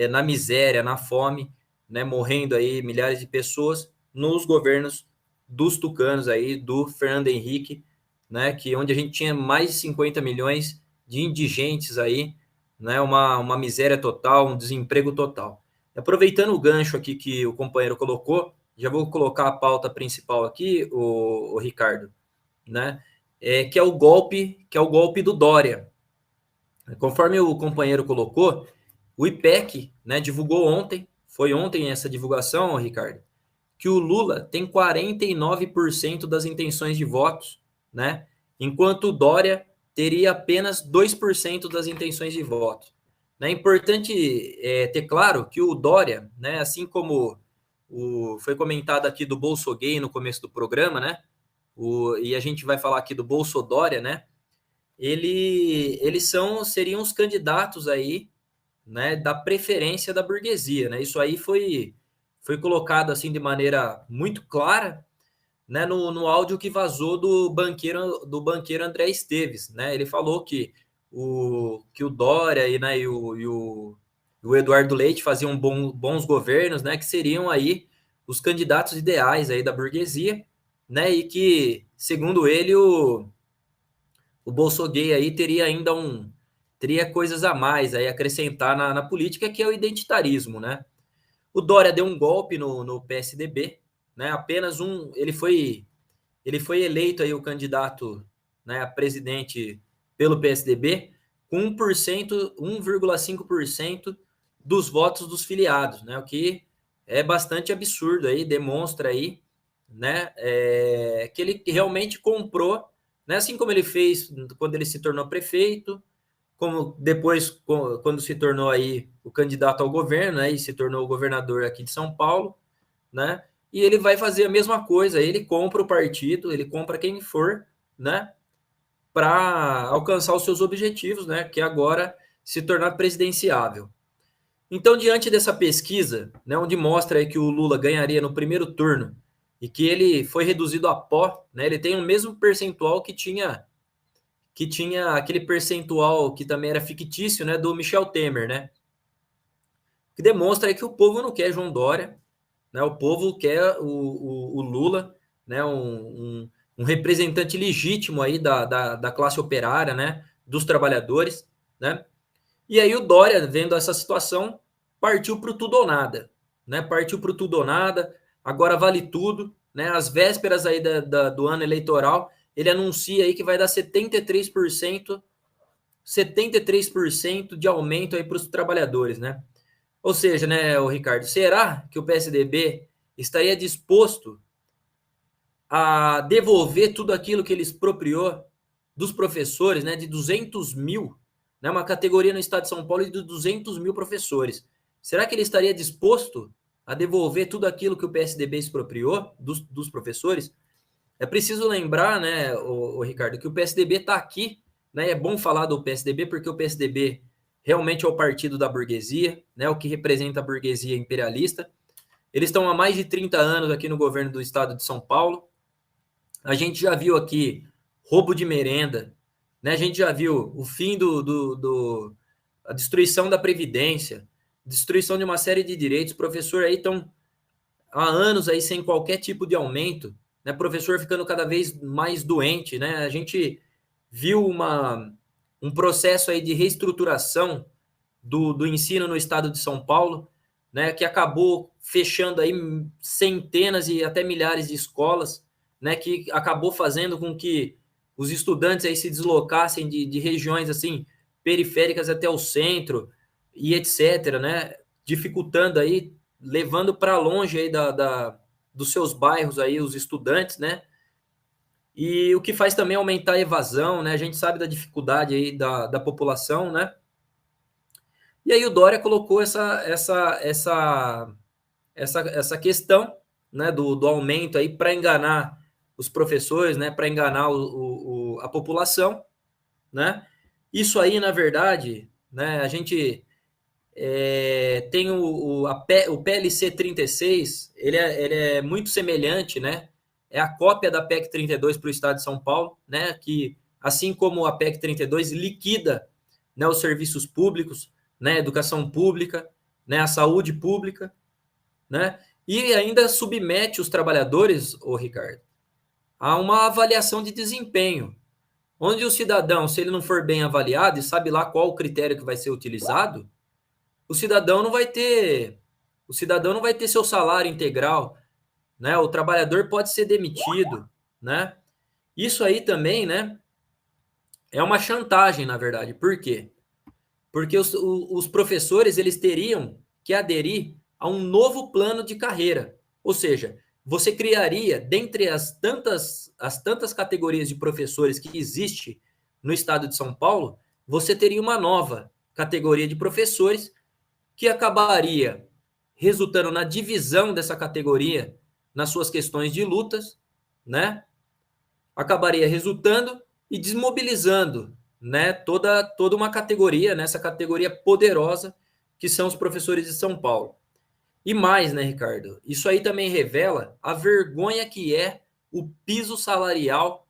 na miséria, na fome, né, morrendo aí milhares de pessoas nos governos dos tucanos aí, do Fernando Henrique, né, que onde a gente tinha mais de 50 milhões de indigentes aí, né, uma miséria total, um desemprego total. Aproveitando o gancho aqui que o companheiro colocou, já vou colocar a pauta principal aqui, o Ricardo, né? que é o golpe do Dória. Conforme o companheiro colocou, o IPEC, né, divulgou ontem, foi ontem essa divulgação, Ricardo, que o Lula tem 49% das intenções de votos, né, enquanto o Dória teria apenas 2% das intenções de voto. É importante ter claro que o Dória, né, assim como foi comentado aqui do Bolsogay no começo do programa, né, e a gente vai falar aqui do Bolsodória, né, eles seriam os candidatos aí, né, da preferência da burguesia, né? Isso aí foi colocado assim de maneira muito clara, né, no áudio que vazou do banqueiro André Esteves, né? Ele falou que o Dória e o Eduardo Leite faziam bons governos, né, que seriam aí os candidatos ideais aí da burguesia, né, e que, segundo ele, o Bolsonaro aí teria ainda teria coisas a mais aí acrescentar na política, que é o identitarismo, né? O Dória deu um golpe no PSDB, né? Apenas ele foi eleito aí o candidato, né, a presidente pelo PSDB com 1,5% dos votos dos filiados, né? O que é bastante absurdo aí, demonstra aí, né, que ele realmente comprou, né, assim como ele fez quando ele se tornou prefeito, como depois quando se tornou aí o candidato ao governo, né, e se tornou o governador aqui de São Paulo, né? E ele vai fazer a mesma coisa, ele compra o partido, ele compra quem for, né, para alcançar os seus objetivos, né, que é agora se tornar presidenciável. Então, diante dessa pesquisa, né, onde mostra aí que o Lula ganharia no primeiro turno e que ele foi reduzido a pó, né, ele tem o mesmo percentual que tinha aquele percentual que também era fictício, né, do Michel Temer, né, que demonstra aí que o povo não quer João Dória, né, o povo quer o Lula, né, um representante legítimo aí da classe operária, né, dos trabalhadores, né. E aí o Dória, vendo essa situação, partiu para o tudo ou nada, né? Partiu para o tudo ou nada, agora vale tudo, né? Às vésperas aí do ano eleitoral, ele anuncia aí que vai dar 73% de aumento aí para os trabalhadores, né? Ou seja, né, o Ricardo, será que o PSDB estaria disposto a devolver tudo aquilo que ele expropriou dos professores, né, de 200 mil, né, uma categoria no estado de São Paulo de 200 mil professores? Será que ele estaria disposto a devolver tudo aquilo que o PSDB expropriou dos professores? É preciso lembrar, né, o Ricardo, que o PSDB está aqui, né, é bom falar do PSDB porque o PSDB realmente é o partido da burguesia, né, o que representa a burguesia imperialista. Eles estão há mais de 30 anos aqui no governo do estado de São Paulo. A gente já viu aqui roubo de merenda, né? A gente já viu o fim a destruição da Previdência, destruição de uma série de direitos. Professor aí estão há anos aí sem qualquer tipo de aumento, né? Professor ficando cada vez mais doente, né? A gente viu um processo aí de reestruturação do ensino no estado de São Paulo, né, que acabou fechando aí centenas e até milhares de escolas, né, que acabou fazendo com que os estudantes aí se deslocassem de regiões assim periféricas até o centro e etc, né, dificultando aí, levando para longe aí dos seus bairros aí os estudantes, né, e o que faz também aumentar a evasão, né, a gente sabe da dificuldade aí da população, né. E aí o Dória colocou essa questão, né, do aumento aí para enganar os professores, né, para enganar a população, né? Isso aí, na verdade, né, a gente tem o PLC 36, ele é muito semelhante, né? É a cópia da PEC 32 para o estado de São Paulo, né? Que, assim como a PEC 32 liquida, né, os serviços públicos, né, a educação pública, né, a saúde pública, né? E ainda submete os trabalhadores, ô Ricardo, a uma avaliação de desempenho, onde o cidadão, se ele não for bem avaliado e sabe lá qual o critério que vai ser utilizado, o cidadão não vai ter, o cidadão não vai ter seu salário integral, né? O trabalhador pode ser demitido, né? Isso aí também, né, é uma chantagem, na verdade. Por quê? Porque os professores eles teriam que aderir a um novo plano de carreira. Ou seja, você criaria, dentre as tantas categorias de professores que existe no estado de São Paulo, você teria uma nova categoria de professores que acabaria resultando na divisão dessa categoria nas suas questões de lutas, né? Acabaria resultando e desmobilizando, né, toda uma categoria, nessa categoria poderosa que são os professores de São Paulo. E mais, né, Ricardo? Isso aí também revela a vergonha que é o piso salarial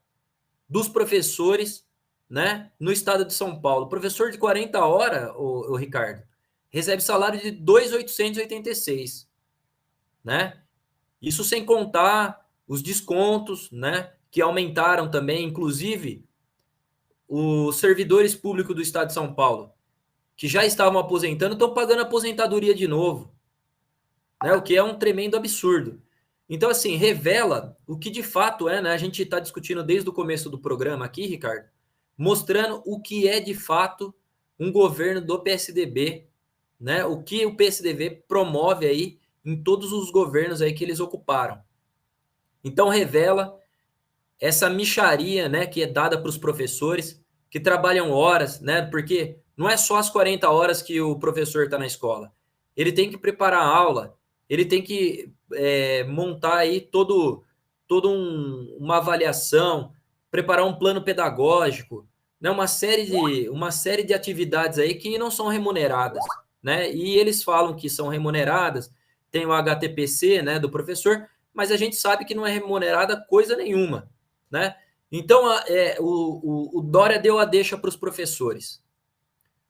dos professores, né, no estado de São Paulo. O professor de 40 horas, o Ricardo, recebe salário de 2.886, né? Isso sem contar os descontos, né, que aumentaram também, inclusive os servidores públicos do estado de São Paulo, que já estavam aposentando, estão pagando aposentadoria de novo, né? O que é um tremendo absurdo. Então, assim, revela o que de fato é, né? A gente está discutindo desde o começo do programa aqui, Ricardo, mostrando o que é de fato um governo do PSDB, né? O que o PSDB promove aí em todos os governos aí que eles ocuparam. Então revela essa mixaria, né, que é dada para os professores que trabalham horas, né? Porque não é só as 40 horas que o professor está na escola. Ele tem que preparar a aula, ele tem que montar aí uma avaliação, preparar um plano pedagógico, né? Uma série de atividades aí que não são remuneradas, né? E eles falam que são remuneradas, tem o HTPC, né, do professor, mas a gente sabe que não é remunerada coisa nenhuma, né? Então, o Dória deu a deixa para os professores.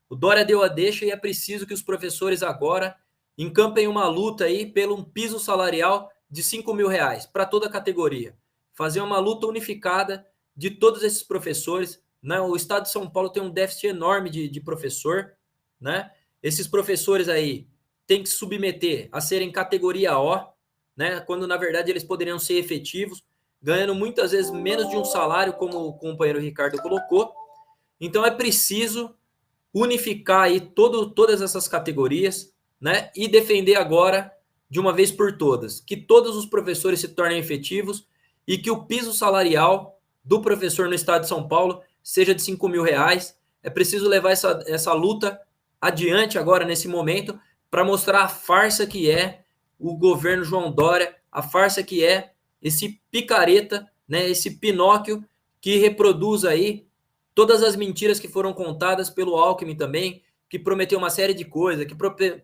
O Dória deu a deixa e é preciso que os professores agora encampem uma luta aí pelo um piso salarial de R$ 5.000 para toda a categoria. Fazer uma luta unificada de todos esses professores, né? O estado de São Paulo tem um déficit enorme de professor, né? Esses professores aí têm que se submeter a serem categoria O, né? Quando na verdade eles poderiam ser efetivos, ganhando muitas vezes menos de um salário, como o companheiro Ricardo colocou. Então é preciso unificar aí todas essas categorias, né? E defender agora, de uma vez por todas, que todos os professores se tornem efetivos e que o piso salarial do professor no estado de São Paulo seja de R$ 5.000. É preciso levar essa luta adiante agora, nesse momento, para mostrar a farsa que é o governo João Dória, a farsa que é esse picareta, né, esse Pinóquio que reproduz aí todas as mentiras que foram contadas pelo Alckmin também, que prometeu uma série de coisas, que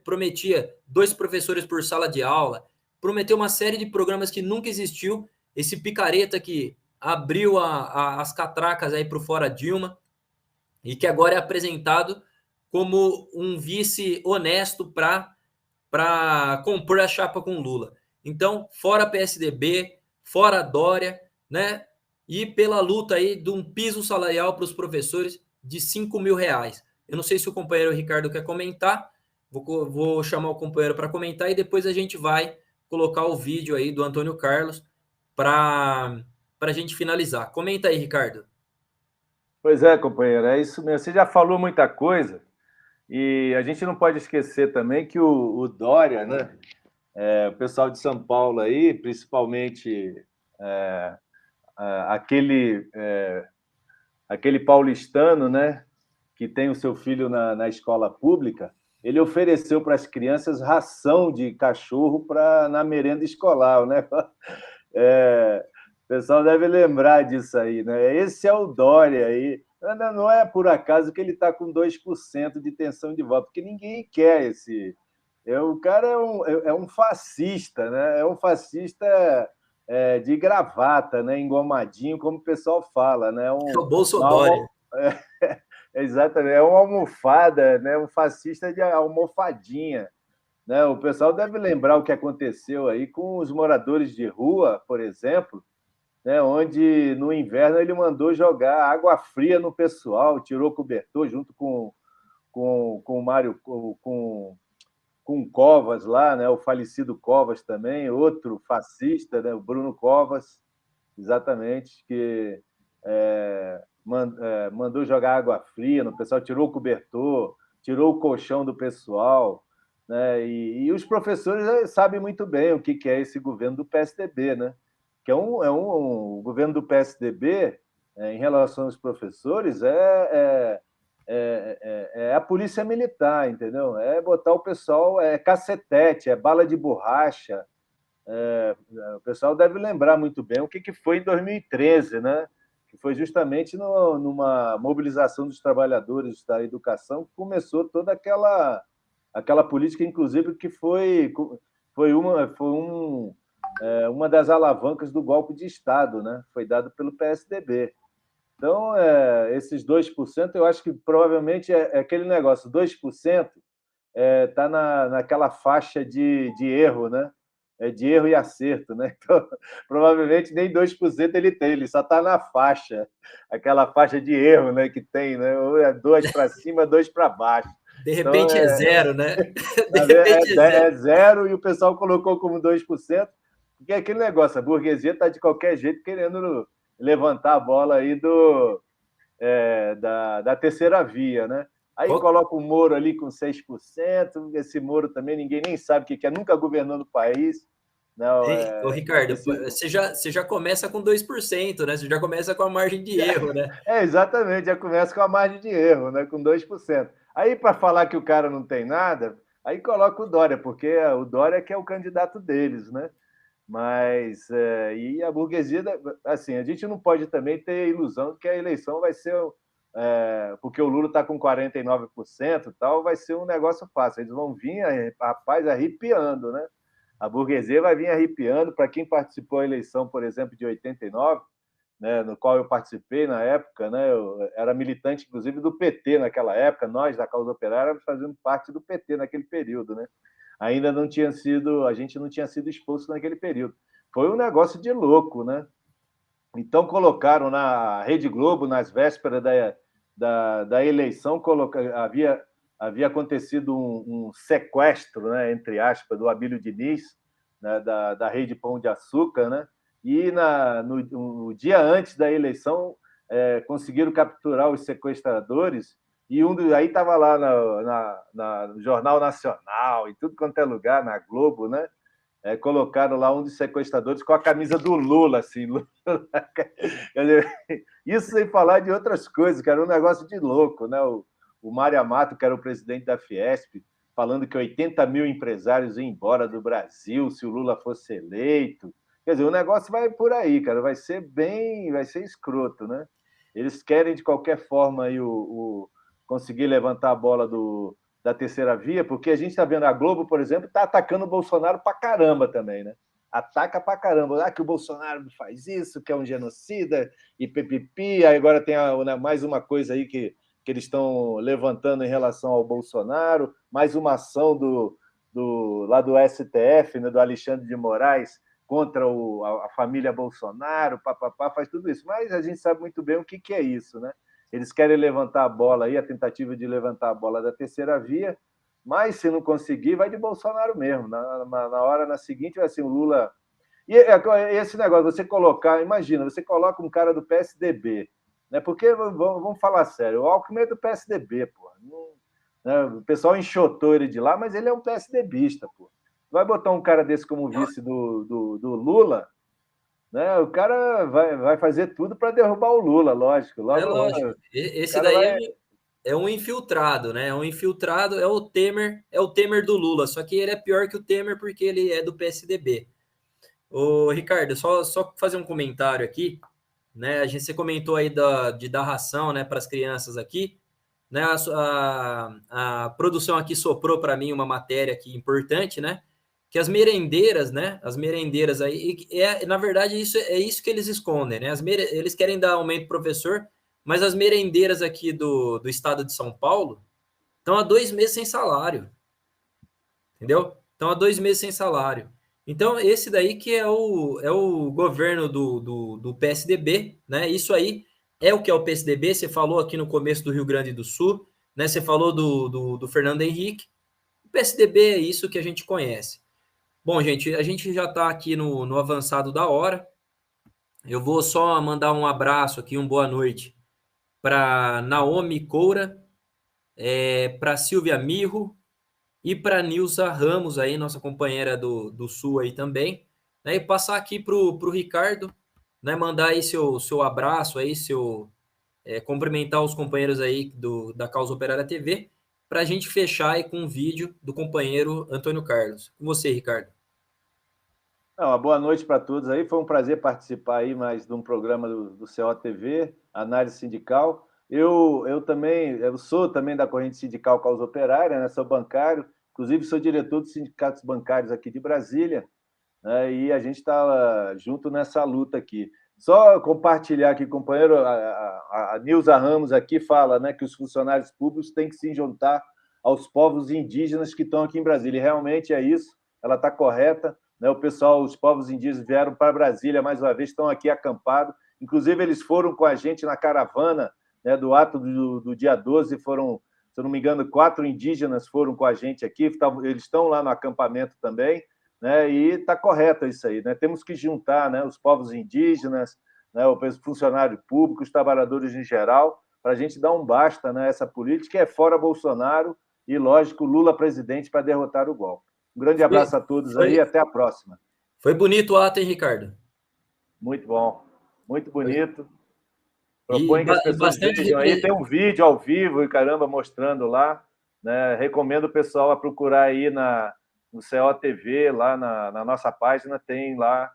prometia 2 professores por sala de aula, prometeu uma série de programas que nunca existiu, esse picareta que abriu as catracas aí para o fora Dilma, e que agora é apresentado como um vice honesto para compor a chapa com Lula. Então, fora PSDB, fora Dória, né? E pela luta aí de um piso salarial para os professores de R$ 5.000. Eu não sei se o companheiro Ricardo quer comentar, vou chamar o companheiro para comentar e depois a gente vai colocar o vídeo aí do Antônio Carlos para a gente finalizar. Comenta aí, Ricardo. Pois é, companheiro, é isso mesmo. Você já falou muita coisa e a gente não pode esquecer também que o Dória, né? O pessoal de São Paulo aí, principalmente é, aquele, aquele paulistano, né? Que tem o seu filho na escola pública, ele ofereceu para as crianças ração de cachorro na merenda escolar, né? O pessoal deve lembrar disso aí, né? Esse é o Dória aí. Não é por acaso que ele está com 2% de intenção de voto, porque ninguém quer esse. O cara é um fascista, né? É um fascista de gravata, né? Engomadinho, como o pessoal fala, né? É o Uma Bolsodória. exatamente, é uma almofada, né? Um fascista de almofadinha. Né? O pessoal deve lembrar o que aconteceu aí com os moradores de rua, por exemplo, né, onde no inverno ele mandou jogar água fria no pessoal, tirou cobertor junto com o Mário, com o Covas lá, né, o falecido Covas também, outro fascista, né, o Bruno Covas, exatamente, que mandou jogar água fria no pessoal, tirou o cobertor, tirou o colchão do pessoal, né? E os professores sabem muito bem o que é esse governo do PSDB, né? Que o governo do PSDB, em relação aos professores, é a polícia militar, entendeu? É botar o pessoal, é cacetete, é bala de borracha. O pessoal deve lembrar muito bem o que foi em 2013, né? Que foi justamente numa mobilização dos trabalhadores da educação que começou toda aquela política, inclusive, que foi uma das alavancas do golpe de Estado, né? Foi dado pelo PSDB. Então, esses 2%, eu acho que provavelmente é aquele negócio, 2% está naquela faixa de erro, né? De erro e acerto, né? Então, provavelmente nem 2% ele tem, ele só está na faixa, aquela faixa de erro, né, que tem, né? Ou é 2 para cima, 2 para baixo. De Então, repente é zero, né? De repente é zero. É zero e o pessoal colocou como 2%, porque é aquele negócio, a burguesia está de qualquer jeito querendo levantar a bola aí da terceira via, né? Aí coloca o Moro ali com 6%, esse Moro também ninguém nem sabe o que é, nunca governou no país. Não, Ô, Ricardo, você já começa com 2%, né? Você já começa com a margem de erro, né? Exatamente, já começa com a margem de erro, né? Com 2%. Aí, para falar que o cara não tem nada, aí coloca o Dória, porque o Dória que é o candidato deles, né? Mas, e a burguesia, assim, a gente não pode também ter ilusão de que a eleição vai ser, porque o Lula está com 49% e tal, vai ser um negócio fácil. Eles vão vir, rapaz, arrepiando, né? A burguesia vai vir arrepiando. Para quem participou da eleição, por exemplo, de 89, né, no qual eu participei na época, né, eu era militante, inclusive, do PT naquela época, nós, da Causa Operária, fazendo parte do PT naquele período, né? Ainda não tinha sido, a gente não tinha sido expulso naquele período. Foi um negócio de louco, né? Então colocaram na Rede Globo, nas vésperas da eleição, havia acontecido um sequestro, né, entre aspas, do Abílio Diniz, né, da Rede Pão de Açúcar, né? E no dia antes da eleição conseguiram capturar os sequestradores e aí estava lá no Jornal Nacional, em tudo quanto é lugar, na Globo, né? Colocaram lá um dos sequestradores com a camisa do Lula, assim. Lula. Isso sem falar de outras coisas, que era um negócio de louco, né? O Mário Amato, que era o presidente da Fiesp, falando que 80 mil empresários iam embora do Brasil se o Lula fosse eleito. Quer dizer, o negócio vai por aí, cara, vai ser escroto, né? Eles querem, de qualquer forma, aí, conseguir levantar a bola da terceira via, porque a gente está vendo a Globo, por exemplo, está atacando o Bolsonaro para caramba também, né? Ataca para caramba. Que o Bolsonaro faz isso, que é um genocida, e pipipi. Aí agora tem mais uma coisa aí que eles estão levantando em relação ao Bolsonaro, mais uma ação lá do STF, né, do Alexandre de Moraes, contra a família Bolsonaro, papapá, faz tudo isso. Mas a gente sabe muito bem o que é isso, né? Eles querem levantar a bola aí, a tentativa de levantar a bola da terceira via, mas se não conseguir, vai de Bolsonaro mesmo. Na seguinte, vai assim, o Lula. E esse negócio, você colocar, imagina, você coloca um cara do PSDB, né? Porque, vamos falar sério, o Alckmin é do PSDB, pô. Né? O pessoal enxotou ele de lá, mas ele é um PSDBista, pô. Vai botar um cara desse como vice do Lula, né? O cara vai fazer tudo para derrubar o Lula, lógico. Lógico. Esse daí é um infiltrado, né? É um infiltrado, é o Temer do Lula, só que ele é pior que o Temer porque ele é do PSDB. Ô, Ricardo, só fazer um comentário aqui, né? Você comentou aí de dar ração, né, para as crianças aqui, né? A produção aqui soprou para mim uma matéria aqui importante, né? Que as merendeiras, né? As merendeiras aí, na verdade, é isso que eles escondem, né? Eles querem dar aumento pro professor, mas as merendeiras aqui do estado de São Paulo estão há 2 meses sem salário, entendeu? Estão há 2 meses sem salário. Então, esse daí que é o governo do PSDB, né? Isso aí é o que é o PSDB. Você falou aqui no começo do Rio Grande do Sul, né? Você falou do Fernando Henrique. O PSDB é isso que a gente conhece. Bom, gente, a gente já está aqui no avançado da hora. Eu vou só mandar um abraço aqui, uma boa noite para Naomi Coura, para Silvia Mirro e para Nilza Ramos, aí, nossa companheira do Sul aí também. Né? E passar aqui para o Ricardo, né? Mandar aí seu abraço, aí, cumprimentar os companheiros aí da Causa Operária TV, para a gente fechar aí com um vídeo do companheiro Antônio Carlos. Com você, Ricardo. Uma boa noite para todos aí. Foi um prazer participar aí mais de um programa do COTV, Análise Sindical. Eu sou também da corrente sindical Causa Operária, né? Sou bancário, inclusive sou diretor dos sindicatos bancários aqui de Brasília, né? E a gente está junto nessa luta aqui. Só compartilhar aqui, companheiro, a Nilza Ramos aqui fala, né, que os funcionários públicos têm que se juntar aos povos indígenas que estão aqui em Brasília. E realmente é isso, ela está correta. Né? O pessoal, os povos indígenas vieram para Brasília mais uma vez, estão aqui acampados. Inclusive, eles foram com a gente na caravana, né, do ato do dia 12, foram, se eu não me engano, 4 indígenas foram com a gente aqui, eles estão lá no acampamento também, né, e está correto isso aí. Né? Temos que juntar, né, os povos indígenas, né, o funcionário público, os trabalhadores em geral, para a gente dar um basta, né, essa política é fora Bolsonaro e, lógico, Lula presidente para derrotar o golpe. Um grande abraço a todos aí e até a próxima. Foi bonito o ato, hein, Ricardo? Muito bom, muito bonito. E Proponho que as pessoas bastante vejam aí, tem um vídeo ao vivo e caramba mostrando lá. Né? Recomendo o pessoal a procurar aí no COTV, lá na nossa página, tem lá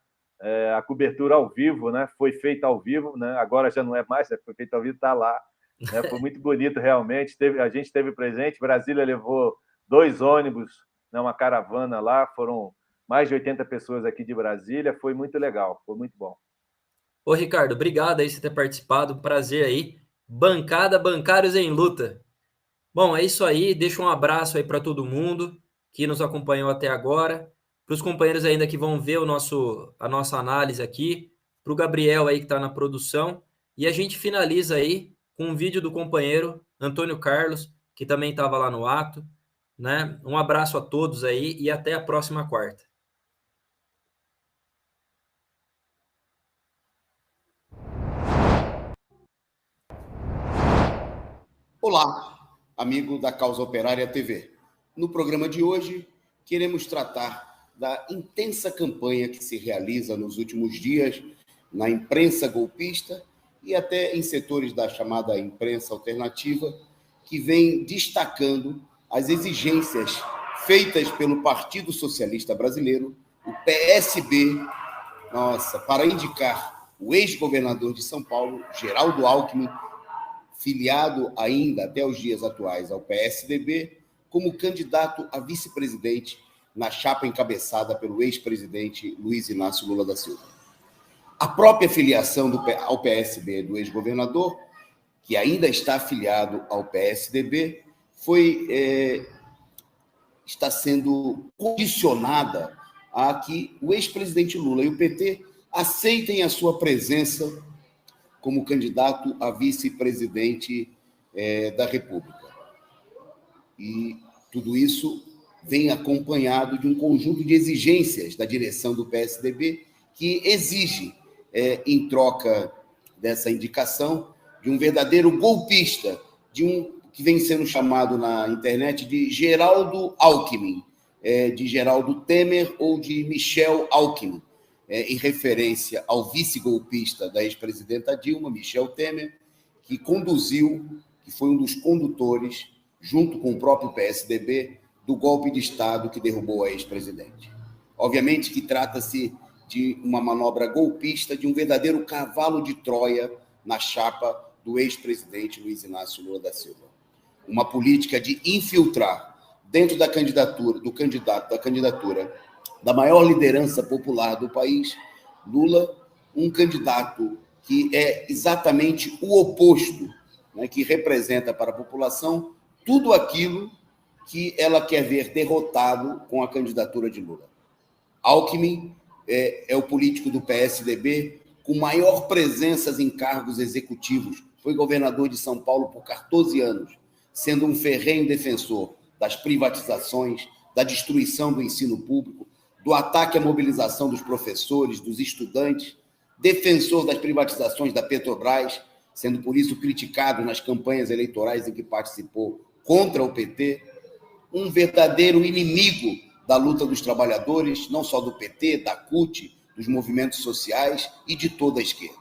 a cobertura ao vivo, né? Foi feita ao vivo, né? Agora já não é mais, foi feita ao vivo, está lá. Né? Foi muito bonito, realmente. A gente esteve presente, Brasília levou 2 ônibus, né? Uma caravana lá, foram mais de 80 pessoas aqui de Brasília, foi muito legal, foi muito bom. Ô, Ricardo, obrigado aí por ter participado, prazer aí. Bancada Bancários em Luta. Bom, é isso aí, deixa um abraço aí para todo mundo que nos acompanhou até agora, para os companheiros ainda que vão ver a nossa análise aqui, para o Gabriel aí que está na produção, e a gente finaliza aí com um vídeo do companheiro Antônio Carlos, que também estava lá no ato, né? Um abraço a todos aí e até a próxima quarta. Olá, amigo da Causa Operária TV. No programa de hoje, queremos tratar da intensa campanha que se realiza nos últimos dias na imprensa golpista e até em setores da chamada imprensa alternativa, que vem destacando as exigências feitas pelo Partido Socialista Brasileiro, o PSB, para indicar o ex-governador de São Paulo, Geraldo Alckmin, filiado ainda até os dias atuais ao PSDB, como candidato a vice-presidente na chapa encabeçada pelo ex-presidente Luiz Inácio Lula da Silva. A própria filiação ao PSB do ex-governador, que ainda está afiliado ao PSDB, está sendo condicionada a que o ex-presidente Lula e o PT aceitem a sua presença como candidato a vice-presidente da República. E tudo isso vem acompanhado de um conjunto de exigências da direção do PSDB que exige, em troca dessa indicação, de um verdadeiro golpista, que vem sendo chamado na internet de Geraldo Alckmin, de Geraldo Temer ou de Michel Alckmin, em referência ao vice-golpista da ex-presidenta Dilma, Michel Temer, que foi um dos condutores, junto com o próprio PSDB, do golpe de Estado que derrubou a ex-presidente. Obviamente que trata-se de uma manobra golpista, de um verdadeiro cavalo de Troia na chapa do ex-presidente Luiz Inácio Lula da Silva. Uma política de infiltrar dentro da candidatura, da maior liderança popular do país, Lula, um candidato que é exatamente o oposto, né, que representa para a população tudo aquilo que ela quer ver derrotado com a candidatura de Lula. Alckmin é o político do PSDB com maior presença em cargos executivos. Foi governador de São Paulo por 14 anos, sendo um ferrenho defensor das privatizações, da destruição do ensino público, do ataque à mobilização dos professores, dos estudantes, defensor das privatizações da Petrobras, sendo por isso criticado nas campanhas eleitorais em que participou contra o PT, um verdadeiro inimigo da luta dos trabalhadores, não só do PT, da CUT, dos movimentos sociais e de toda a esquerda.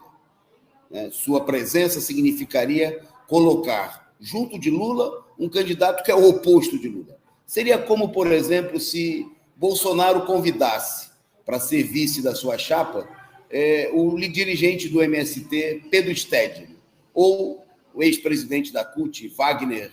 Sua presença significaria colocar, junto de Lula, um candidato que é o oposto de Lula. Seria como, por exemplo, se Bolsonaro convidasse para ser vice da sua chapa o dirigente do MST, Pedro Stedley, ou o ex-presidente da CUT, Wagner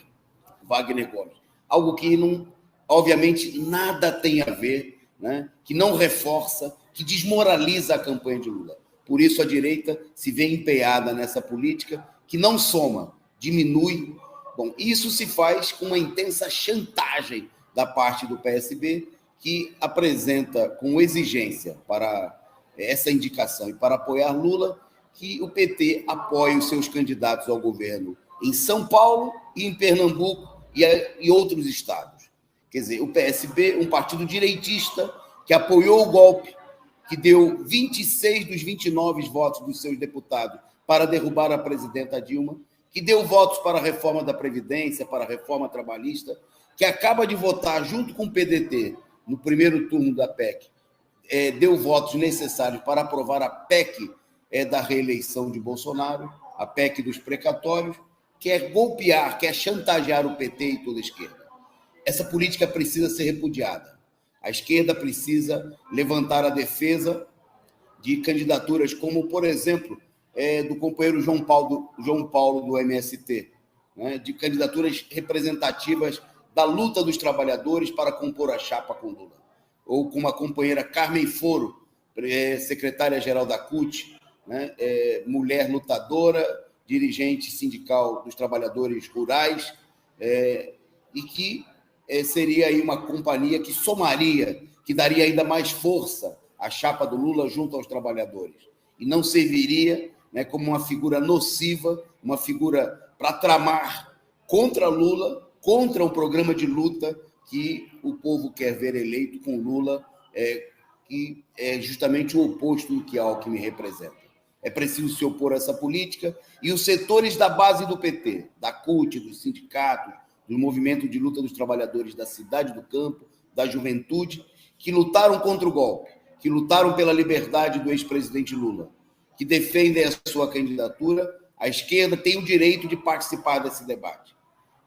Gomes. Algo que, não, obviamente, nada tem a ver, né? Que não reforça, que desmoraliza a campanha de Lula. Por isso, a direita se vê empenhada nessa política que não soma, diminui. Bom, isso se faz com uma intensa chantagem da parte do PSB, que apresenta com exigência para essa indicação e para apoiar Lula, que o PT apoie os seus candidatos ao governo em São Paulo e em Pernambuco e outros estados. Quer dizer, o PSB, um partido direitista que apoiou o golpe, que deu 26 dos 29 votos dos seus deputados para derrubar a presidenta Dilma, que deu votos para a reforma da Previdência, para a reforma trabalhista, que acaba de votar junto com o PDT no primeiro turno da PEC, deu votos necessários para aprovar a PEC da reeleição de Bolsonaro, a PEC dos precatórios, quer golpear, quer chantagear o PT e toda a esquerda. Essa política precisa ser repudiada. A esquerda precisa levantar a defesa de candidaturas como, por exemplo, do companheiro João Paulo do MST, né, de candidaturas representativas da luta dos trabalhadores para compor a chapa com Lula. Ou como a companheira Carmen Foro, secretária-geral da CUT, né, mulher lutadora, dirigente sindical dos trabalhadores rurais, e que seria aí uma companhia que somaria, que daria ainda mais força à chapa do Lula junto aos trabalhadores. E não serviria, né, como uma figura nociva, uma figura para tramar contra Lula, contra um programa de luta que o povo quer ver eleito com Lula, que é justamente o oposto do que Alckmin representa. É preciso se opor a essa política, e os setores da base do PT, da CUT, dos sindicatos, do movimento de luta dos trabalhadores da cidade do campo, da juventude, que lutaram contra o golpe, que lutaram pela liberdade do ex-presidente Lula, que defendem a sua candidatura, a esquerda tem o direito de participar desse debate.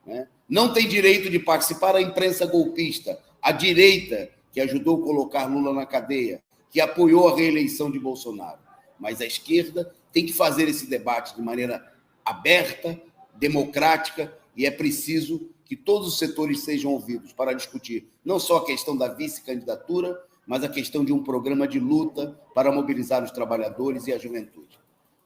Né? Não tem direito de participar a imprensa golpista, a direita, que ajudou a colocar Lula na cadeia, que apoiou a reeleição de Bolsonaro. Mas a esquerda tem que fazer esse debate de maneira aberta, democrática, e é preciso que todos os setores sejam ouvidos para discutir não só a questão da vice-candidatura, mas a questão de um programa de luta para mobilizar os trabalhadores e a juventude.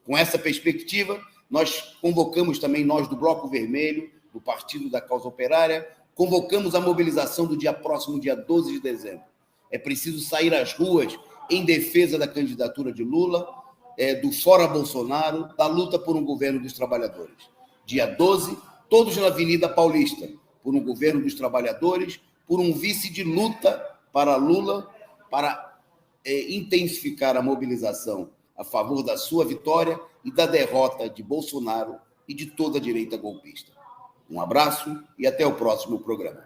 Com essa perspectiva, nós convocamos também, nós do Bloco Vermelho, do Partido da Causa Operária, convocamos a mobilização do próximo dia 12 de dezembro. É preciso sair às ruas em defesa da candidatura de Lula, do Fora Bolsonaro, da luta por um governo dos trabalhadores. Dia 12, todos na Avenida Paulista, por um governo dos trabalhadores, por um vice de luta para Lula, para intensificar a mobilização a favor da sua vitória e da derrota de Bolsonaro e de toda a direita golpista. Um abraço e até o próximo programa.